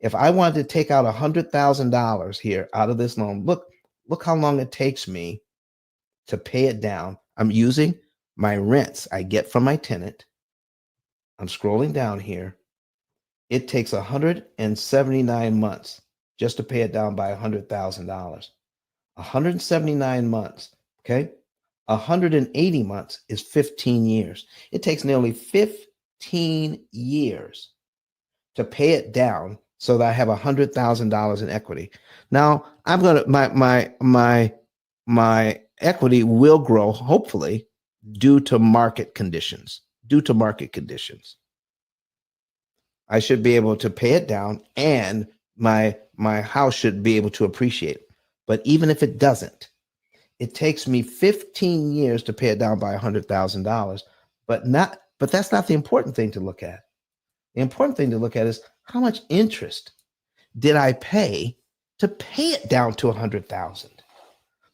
If I wanted to take out $100,000 here out of this loan, look how long it takes me to pay it down. I'm using my rents I get from my tenant. I'm scrolling down here. It takes 179 months just to pay it down by $100,000. 179 months, okay? 180 months is 15 years. It takes nearly 15 years to pay it down so that I have $100,000 in equity. Now, I'm going to my equity will grow, hopefully, due to market conditions. I should be able to pay it down and my house should be able to appreciate. But even if it doesn't, it takes me 15 years to pay it down by $100,000. But that's not the important thing to look at. The important thing to look at is how much interest did I pay to pay it down to $100,000?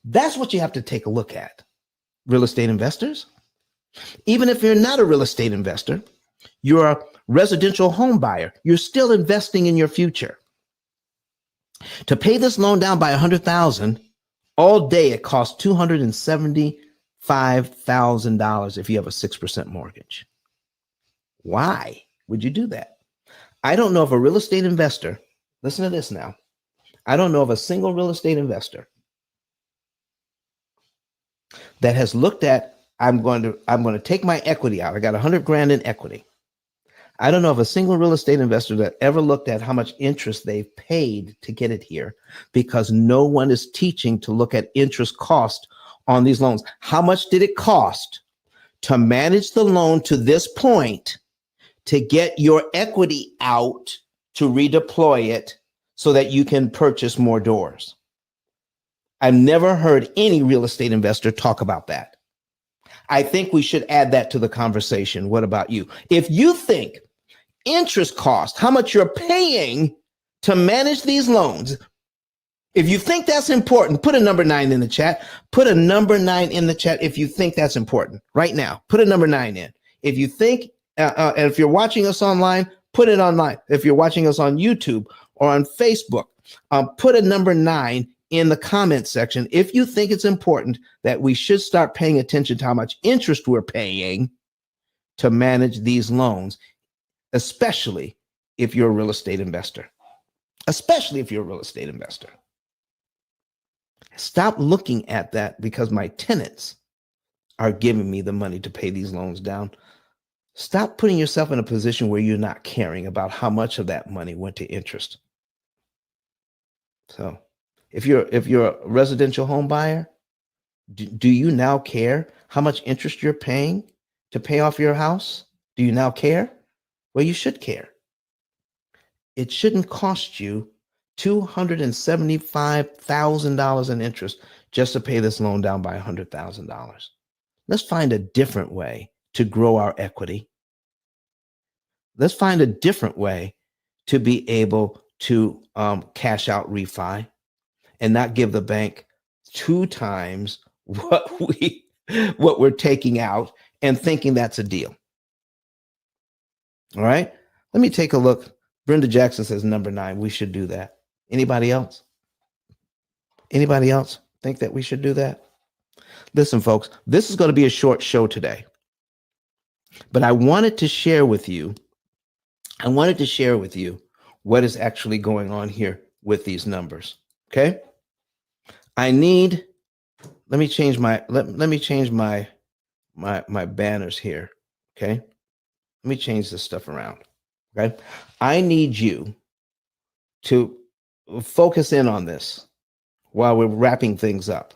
That's what you have to take a look at, real estate investors. Even if you're not a real estate investor, you're a residential home buyer, you're still investing in your future. To pay this loan down by $100,000, all day it costs $275,000 if you have a 6% mortgage. Why would you do that? I don't know if a real estate investor, listen to this now. I don't know of a single real estate investor that has looked at, I'm going to take my equity out. I got $100,000 in equity. I don't know of a single real estate investor that ever looked at how much interest they've paid to get it here, because no one is teaching to look at interest cost on these loans. How much did it cost to manage the loan to this point to get your equity out to redeploy it so that you can purchase more doors? I've never heard any real estate investor talk about that. I think we should add that to the conversation. What about you? If you think interest cost, how much you're paying to manage these loans, if you think that's important, put a number 9 in the chat. Put a number 9 in the chat if you think that's important right now. Put a number 9 in. If you think And if you're watching us online, put it online. If you're watching us on YouTube or on Facebook, put a number 9 in the comment section if you think it's important that we should start paying attention to how much interest we're paying to manage these loans, especially if you're a real estate investor. Especially if you're a real estate investor. Stop looking at that because my tenants are giving me the money to pay these loans down. Stop putting yourself in a position where you're not caring about how much of that money went to interest. So if you're a residential home buyer, do you now care how much interest you're paying to pay off your house? Do you now care? Well, you should care. It shouldn't cost you $275,000 in interest just to pay this loan down by $100,000. Let's find a different way to grow our equity. Let's find a different way to be able to cash out refi and not give the bank 2 times what we're taking out and thinking that's a deal. All right, let me take a look. Brenda Jackson says number 9. We should do that. Anybody else? Anybody else think that we should do that? Listen, folks, this is going to be a short show today, but I wanted to share with you what is actually going on here with these numbers. Okay. Let me change my banners here. Okay. Let me change this stuff around. Okay. I need you to focus in on this while we're wrapping things up.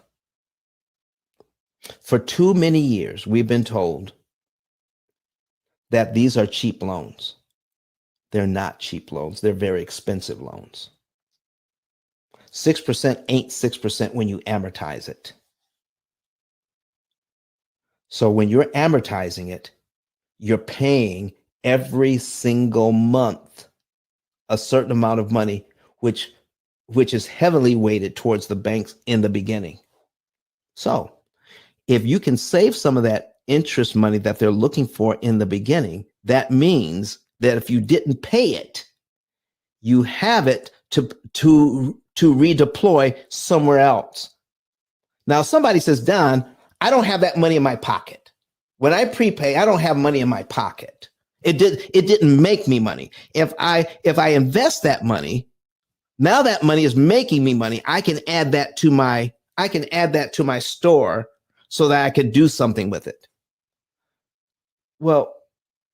For too many years, we've been told that these are cheap loans. They're not cheap loans. They're very expensive loans. 6% ain't 6% when you amortize it. So when you're amortizing it, you're paying every single month a certain amount of money, which is heavily weighted towards the banks in the beginning. So if you can save some of that interest money that they're looking for in the beginning, that means that if you didn't pay it, you have it to redeploy somewhere else. Now, somebody says, Don, I don't have that money in my pocket. When I prepay, I don't have money in my pocket. It didn't make me money. If I invest that money, now that money is making me money. I can add that to my store so that I could do something with it. Well,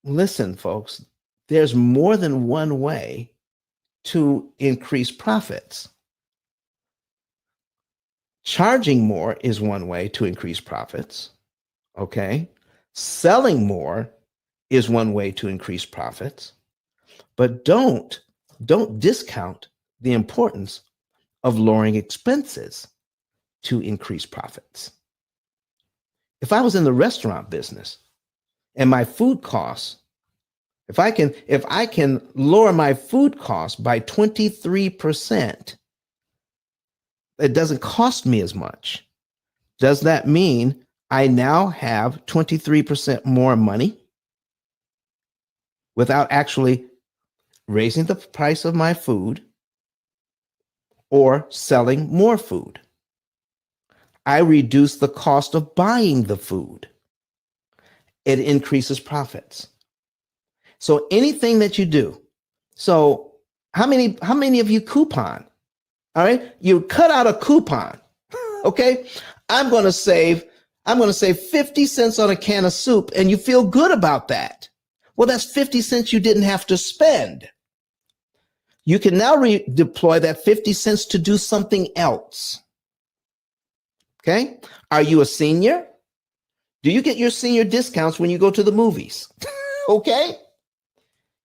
listen, folks, there's more than one way to increase profits. Charging more is one way to increase profits. Okay. Selling more is one way to increase profits. But don't discount the importance of lowering expenses to increase profits. If I was in the restaurant business and my food costs, if I can lower my food costs by 23%, it doesn't cost me as much. Does that mean I now have 23% more money without actually raising the price of my food or selling more food? I reduce the cost of buying the food. It increases profits. So anything that you do. So how many of you coupon? All right. You cut out a coupon. Okay. I'm going to save 50 cents on a can of soup and you feel good about that. Well, that's 50 cents you didn't have to spend. You can now redeploy that 50 cents to do something else. Okay. Are you a senior? Do you get your senior discounts when you go to the movies? Okay.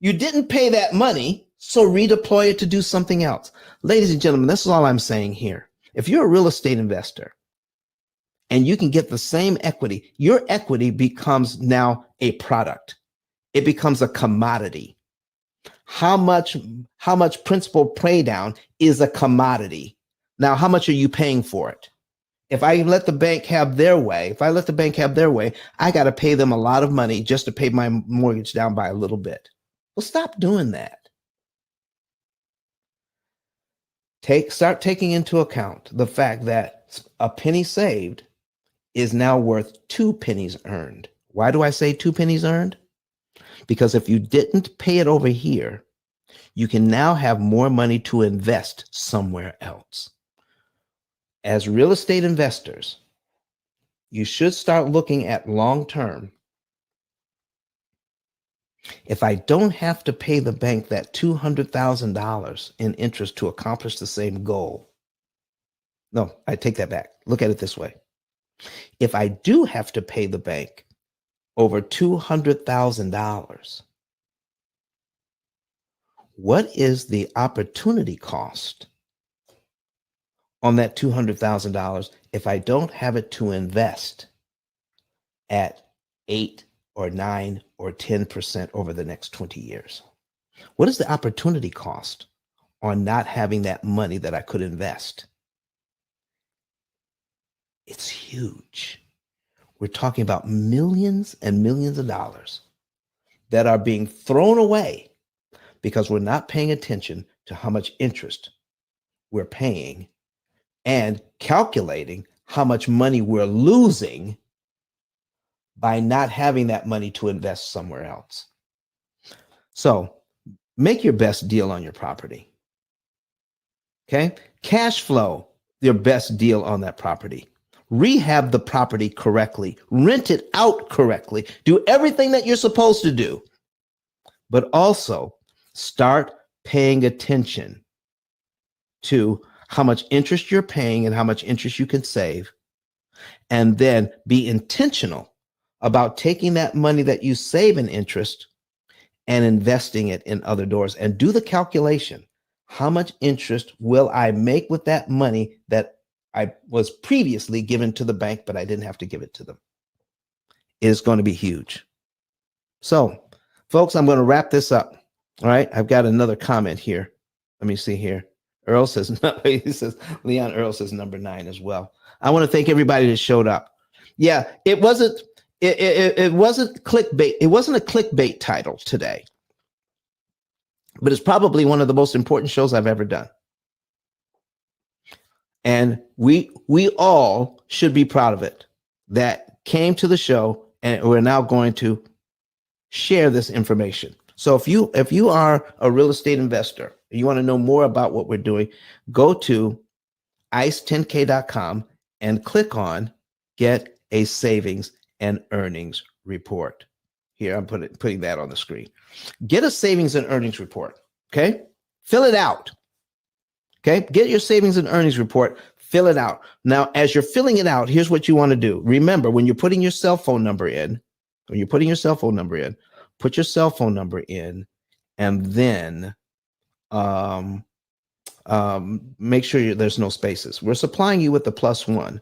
You didn't pay that money, so redeploy it to do something else. Ladies and gentlemen, this is all I'm saying here. If you're a real estate investor and you can get the same equity, your equity becomes now a product. It becomes a commodity. How much principal pay down is a commodity. Now, how much are you paying for it? If I let the bank have their way, I got to pay them a lot of money just to pay my mortgage down by a little bit. Well, stop doing that. Start taking into account the fact that a penny saved is now worth 2 pennies earned. Why do I say 2 pennies earned? Because if you didn't pay it over here, you can now have more money to invest somewhere else. As real estate investors, you should start looking at long term. If I don't have to pay the bank that $200,000 in interest to accomplish the same goal, no, I take that back. Look at it this way. If I do have to pay the bank over $200,000, what is the opportunity cost on that $200,000 if I don't have it to invest at 8 or 9 or 10% over the next 20 years? What is the opportunity cost on not having that money that I could invest? It's huge. We're talking about millions and millions of dollars that are being thrown away because we're not paying attention to how much interest we're paying and calculating how much money we're losing by not having that money to invest somewhere else. So make your best deal on your property. Okay? Cash flow, your best deal on that property. Rehab the property correctly. Rent it out correctly. Do everything that you're supposed to do. But also start paying attention to how much interest you're paying and how much interest you can save. And then be intentional about taking that money that you save in interest and investing it in other doors, and do the calculation. How much interest will I make with that money that I was previously given to the bank, but I didn't have to give it to them? It is going to be huge. So, folks, I'm going to wrap this up. All right. I've got another comment here. Let me see here. Earl says, Leon Earl says number 9 as well. I want to thank everybody that showed up. Yeah, it wasn't clickbait. It wasn't a clickbait title today, but it's probably one of the most important shows I've ever done. And we all should be proud of it that came to the show, and we're now going to share this information. So if you are a real estate investor, you want to know more about what we're doing, go to ice10k.com and click on Get a Savings and Earnings Report. Here, I'm putting that on the screen. Get a savings and earnings report. Okay, fill it out. Okay, get your savings and earnings report. Fill it out. Now, as you're filling it out, here's what you want to do. Remember, when you're putting your cell phone number in, put your cell phone number in, and then make sure there's no spaces. We're supplying you with the +1.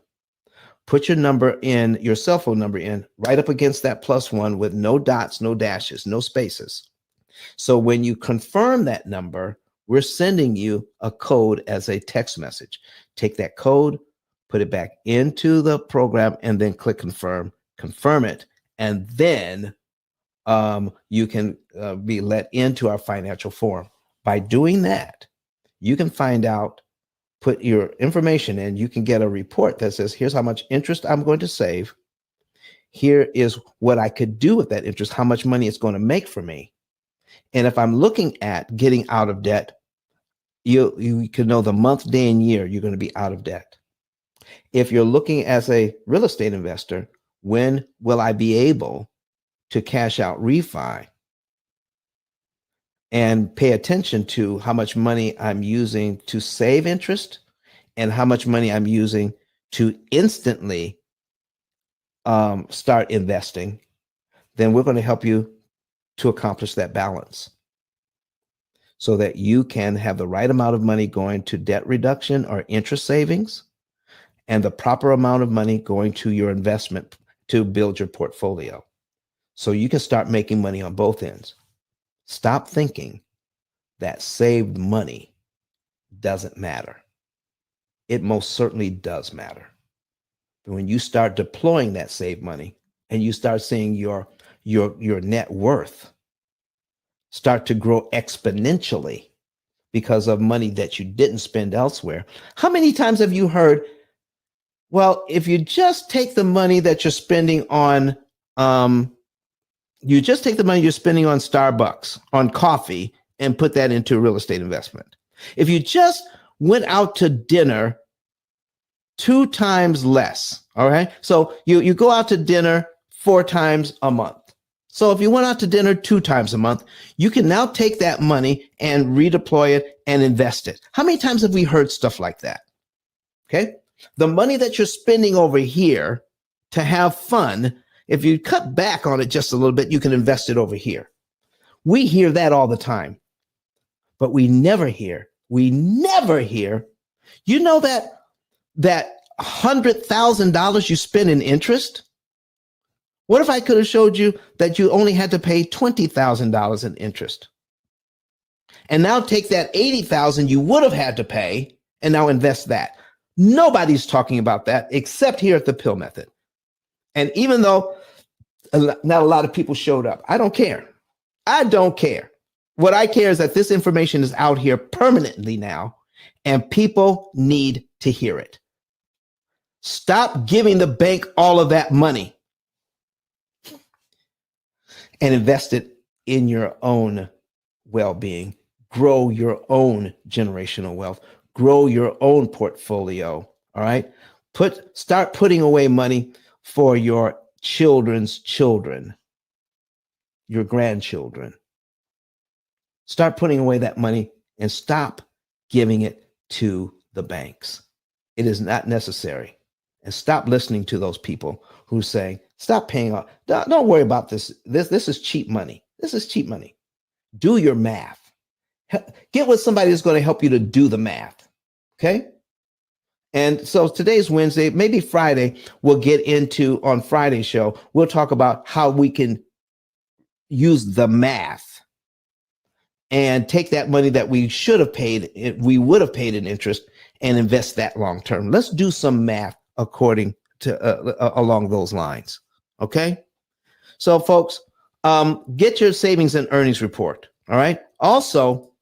Put your cell phone number in right up against that +1 with no dots, no dashes, no spaces. So when you confirm that number, we're sending you a code as a text message. Take that code, put it back into the program, and then click confirm it. And then you can be let into our financial forum. By doing that, you can find out, put your information in, you can get a report that says, here's how much interest I'm going to save. Here is what I could do with that interest, how much money it's going to make for me. And if I'm looking at getting out of debt, you can know the month, day, and year you're going to be out of debt. If you're looking as a real estate investor, when will I be able to cash out refi? And pay attention to how much money I'm using to save interest and how much money I'm using to instantly start investing. Then we're going to help you to accomplish that balance so that you can have the right amount of money going to debt reduction or interest savings and the proper amount of money going to your investment to build your portfolio. So you can start making money on both ends. Stop thinking that saved money doesn't matter. It most certainly does matter. when you start deploying that saved money and you start seeing your net worth start to grow exponentially because of money that you didn't spend elsewhere. How many times have you heard, well, if you just take the money that you're spending on, Starbucks, on coffee, and put that into a real estate investment. If you just went out to dinner 2 times less, all right? So you go out to dinner 4 times a month. So if you went out to dinner 2 times a month, you can now take that money and redeploy it and invest it. How many times have we heard stuff like that? Okay. The money that you're spending over here to have fun, if you cut back on it just a little bit, you can invest it over here. We hear that all the time, but we never hear, you know, that $100,000 you spend in interest? What if I could have showed you that you only had to pay $20,000 in interest? And now take that $80,000 you would have had to pay and now invest that. Nobody's talking about that except here at the P.I.L.L method. And even though not a lot of people showed up, I don't care. What I care is that this information is out here permanently now, and people need to hear it. Stop giving the bank all of that money and invest it in your own well-being. Grow your own generational wealth. Grow your own portfolio. All right. Start putting away money for your children's children, your grandchildren. Start putting away that money and stop giving it to the banks. It is not necessary. And stop listening to those people who say, stop paying off. Don't worry about this. This is cheap money. This is cheap money. Do your math. Get with somebody that's going to help you to do the math. Okay. And so today's Wednesday, maybe Friday, we'll get into, on Friday's show, we'll talk about how we can use the math and take that money that we should have paid, we would have paid in interest, and invest that long term. Let's do some math according to along those lines. Okay. So folks, get your savings and earnings report. All right. Also,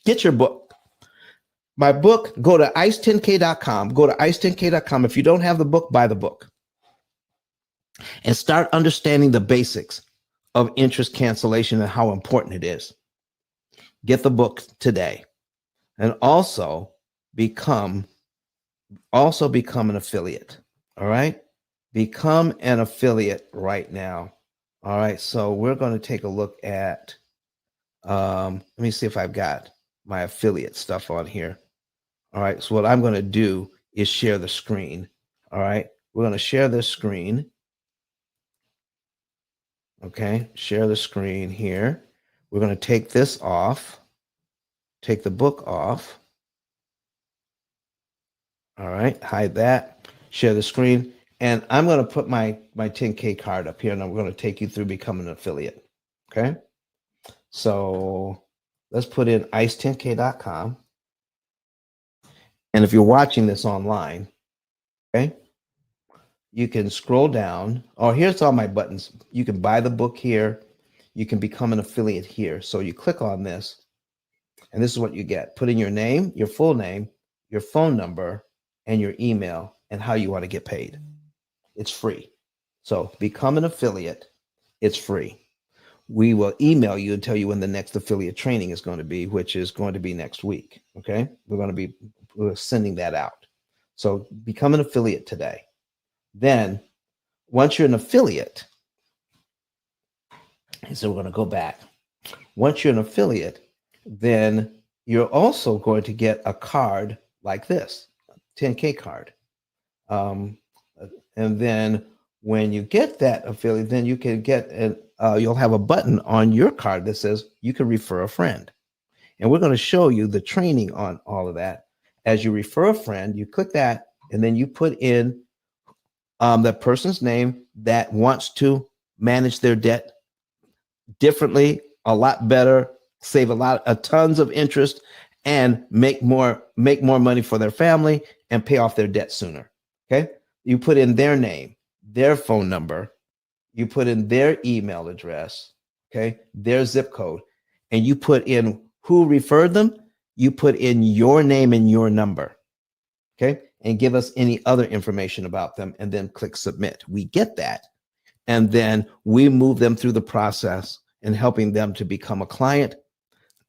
get your book. My book, go to ice10k.com. Go to ice10k.com. If you don't have the book, buy the book. And start understanding the basics of interest cancellation and how important it is. Get the book today. And also become an affiliate. All right. Become an affiliate right now. All right. So we're going to take a look at, let me see if I've got my affiliate stuff on here. All right. So what I'm going to do is share the screen. All right. We're going to share this screen. Okay. Share the screen here. We're going to take this off, take the book off. All right. Hide that, share the screen. And I'm going to put my 10K card up here, and I'm going to take you through becoming an affiliate. Okay. So let's put in ice10k.com. And if you're watching this online, okay, you can scroll down. Oh, here's all my buttons. You can buy the book here. You can become an affiliate here. So you click on this, and this is what you get. Put in your name, your full name, your phone number, and your email, and how you want to get paid. It's free. So become an affiliate. It's free. We will email you and tell you when the next affiliate training is going to be, which is going to be next week. Okay. We're sending that out. So become an affiliate today. Then once you're an affiliate, and so we're going to go back. Once you're an affiliate, then you're also going to get a card like this, 10K card. And then when you get that affiliate, then you can get you'll have a button on your card that says you can refer a friend. And we're going to show you the training on all of that. As you refer a friend, you click that, and then you put in the person's name that wants to manage their debt differently, a lot better, save tons of interest, and make more money for their family and pay off their debt sooner. Okay. You put in their name, their phone number, you put in their email address, okay, their zip code, and you put in who referred them. You put in your name and your number, okay, and give us any other information about them, and then click submit. We get that, and then we move them through the process in helping them to become a client.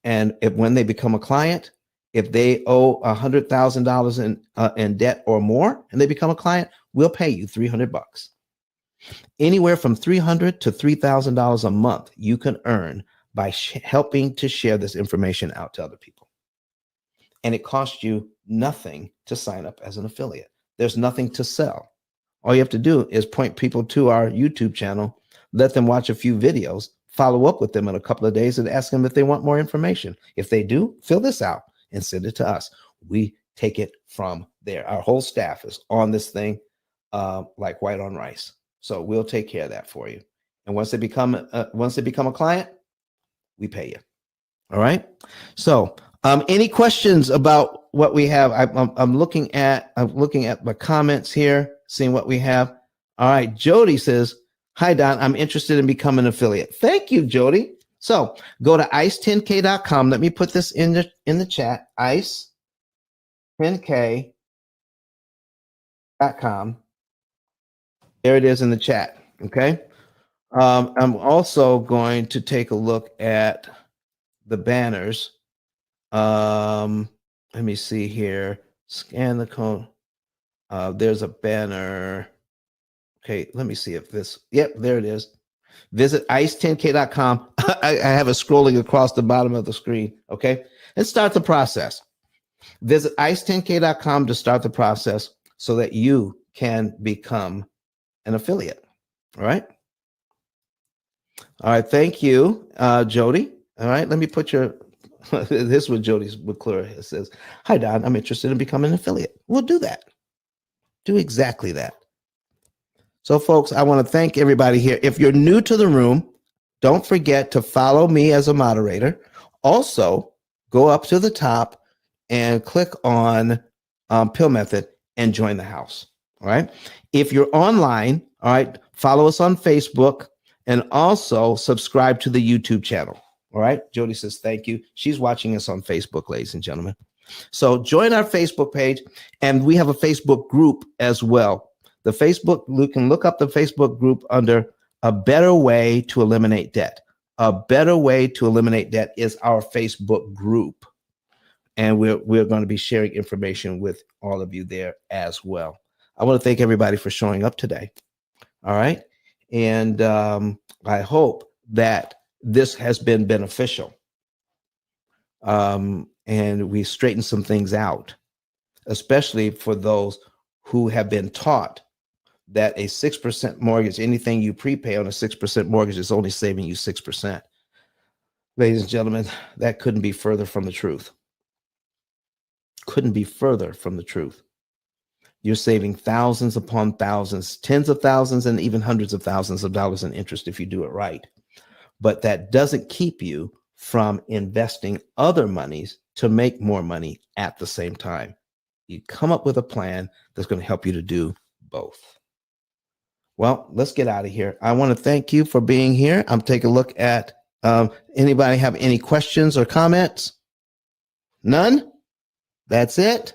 And when they become a client, if they owe $100,000 in debt or more, and they become a client, we'll pay you $300. Anywhere from $300 to $3,000 a month you can earn by helping to share this information out to other people. And it costs you nothing to sign up as an affiliate. There's nothing to sell. All you have to do is point people to our YouTube channel, let them watch a few videos, follow up with them in a couple of days, and ask them if they want more information. If they do, fill this out and send it to us. We take it from there. Our whole staff is on this thing like white on rice. So we'll take care of that for you. And once they become a client, we pay you. All right. So any questions about what we have? I'm looking at the comments here, seeing what we have. All right. Jody says, "Hi, Don. I'm interested in becoming an affiliate." Thank you, Jody. So go to ice10k.com. Let me put this in the chat. ice10k.com. There it is in the chat. Okay. I'm also going to take a look at the banners. Let me see here. Scan the code. There's a banner. Okay, let me see if this. Yep, there it is. Visit ice10k.com. I have it scrolling across the bottom of the screen. Okay, and start the process. Visit ice10k.com to start the process so that you can become an affiliate. All right. All right. Thank you, Jody. All right. Let me put your. This is what Jody's McClure says. "Hi, Don. I'm interested in becoming an affiliate." We'll do that. Do exactly that. So, folks, I want to thank everybody here. If you're new to the room, don't forget to follow me as a moderator. Also, go up to the top and click on P.I.L.L Method and join the house. All right. If you're online, all right, follow us on Facebook and also subscribe to the YouTube channel. All right. Jody says, thank you. She's watching us on Facebook, ladies and gentlemen. So join our Facebook page, and we have a Facebook group as well. The Facebook, you can look up the Facebook group under A Better Way to Eliminate Debt. A Better Way to Eliminate Debt is our Facebook group. And we're going to be sharing information with all of you there as well. I want to thank everybody for showing up today. All right. And I hope that this has been beneficial. And we straightened some things out, especially for those who have been taught that a 6% mortgage, anything you prepay on a 6% mortgage is only saving you 6%. Ladies and gentlemen, that couldn't be further from the truth. Couldn't be further from the truth. You're saving thousands upon thousands, tens of thousands, and even hundreds of thousands of dollars in interest if you do it right. But that doesn't keep you from investing other monies to make more money at the same time. You come up with a plan that's going to help you to do both. Well, let's get out of here. I want to thank you for being here. I'm taking a look at anybody have any questions or comments? None? That's it.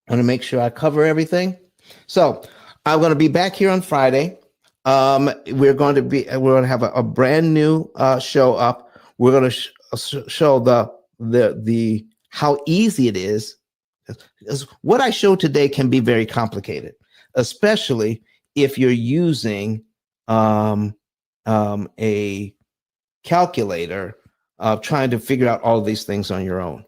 I want to make sure I cover everything. So I'm going to be back here on Friday. We're going to have a brand new show up. We're going to show the how easy it is. What I showed today can be very complicated, especially if you're using a calculator trying to figure out all of these things on your own.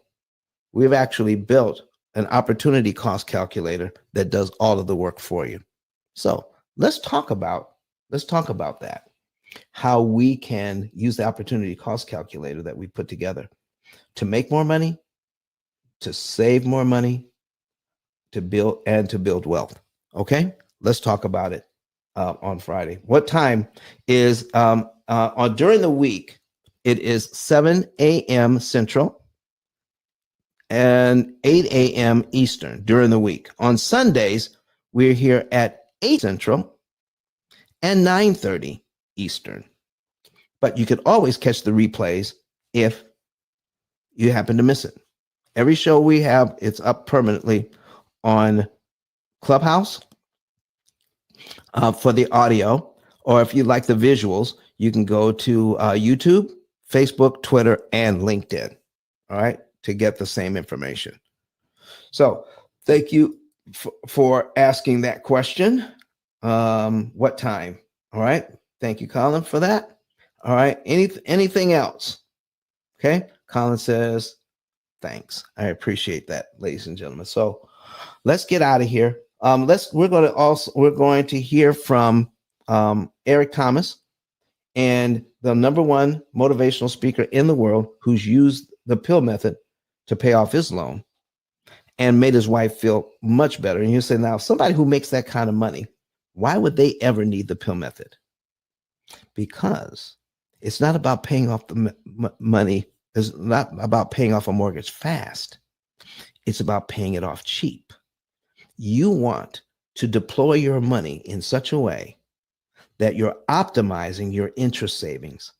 We've actually built an opportunity cost calculator that does all of the work for you. So let's talk about that, how we can use the opportunity cost calculator that we put together to make more money, to save more money, to build wealth. Okay, let's talk about it on Friday. What time is during the week? It is 7 a.m. Central and 8 a.m. Eastern during the week. On Sundays, We're here at 8 Central and 9:30 Eastern. But you can always catch the replays if you happen to miss it. Every show we have, it's up permanently on Clubhouse for the audio, or if you like the visuals, you can go to YouTube, Facebook, Twitter, and LinkedIn, all right, to get the same information. So thank you for asking that question. What time? All right. Thank you, Colin, for that. All right. Anything else? Okay. Colin says, thanks. I appreciate that, ladies and gentlemen. So let's get out of here. We're going to hear from Eric Thomas, and the number one motivational speaker in the world who's used the P.I.L.L method to pay off his loan and made his wife feel much better. And you say, now, somebody who makes that kind of money, why would they ever need the P.I.L.L method? Because it's not about paying off the money. It's not about paying off a mortgage fast. It's about paying it off cheap. You want to deploy your money in such a way that you're optimizing your interest savings.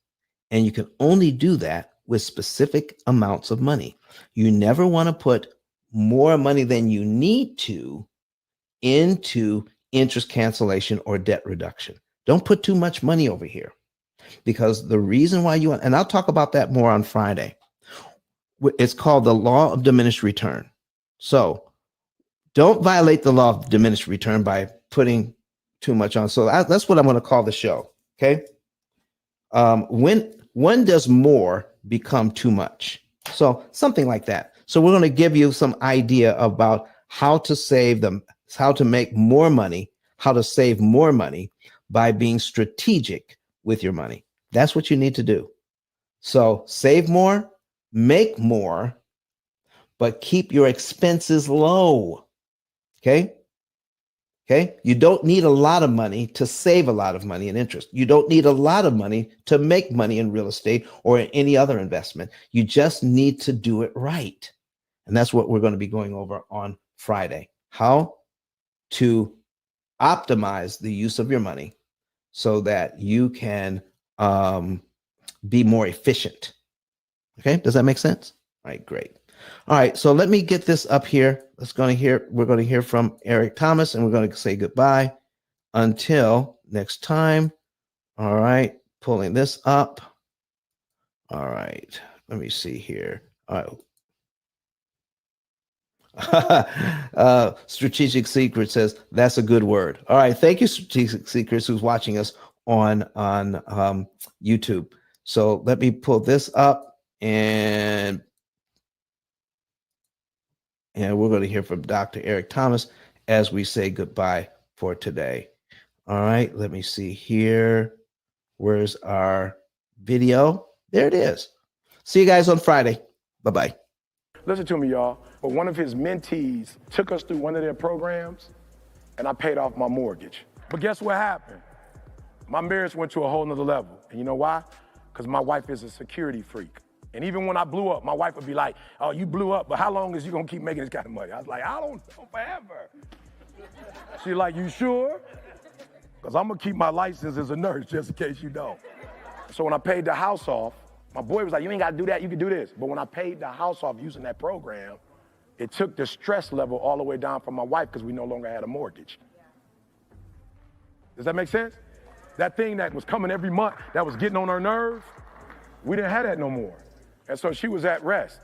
And you can only do that with specific amounts of money. You never want to put more money than you need to into interest cancellation or debt reduction. Don't put too much money over here, because the reason why you want, and I'll talk about that more on Friday. It's called the law of diminished return. So don't violate the law of diminished return by putting too much on. So that's what I'm going to call the show. Okay. When does more become too much? So something like that. So we're going to give you some idea about how to save them, how to make more money, how to save more money by being strategic with your money. That's what you need to do. So save more, make more, but keep your expenses low. Okay. Okay. You don't need a lot of money to save a lot of money in interest. You don't need a lot of money to make money in real estate or in any other investment. You just need to do it right. And that's what we're going to be going over on Friday. How to optimize the use of your money so that you can be more efficient. Okay. Does that make sense? All right, great. All right, so let me get this up here. We're going to hear from Eric Thomas, and we're going to say goodbye until next time. All right, pulling this up. All right, let me see here. All right. Strategic Secret says that's a good word. All right, thank you, Strategic Secrets, who's watching us on YouTube. So let me pull this up, and we're going to hear from Dr. Eric Thomas as we say goodbye for today. All right, let me see here. Where's our video? There it is. See you guys on Friday. Bye-bye. Listen to me, y'all. But one of his mentees took us through one of their programs, and I paid off my mortgage. But guess what happened? My marriage went to a whole nother level. And you know why? Because my wife is a security freak. And even when I blew up, my wife would be like, oh, you blew up, but how long is you gonna keep making this kind of money? I was like, I don't know, forever. She's like, you sure? Because I'm gonna keep my license as a nurse just in case you don't. So when I paid the house off, my boy was like, you ain't gotta do that, you can do this. But when I paid the house off using that program, it took the stress level all the way down for my wife because we no longer had a mortgage. Does that make sense? That thing that was coming every month, that was getting on her nerves, we didn't have that no more. And so she was at rest.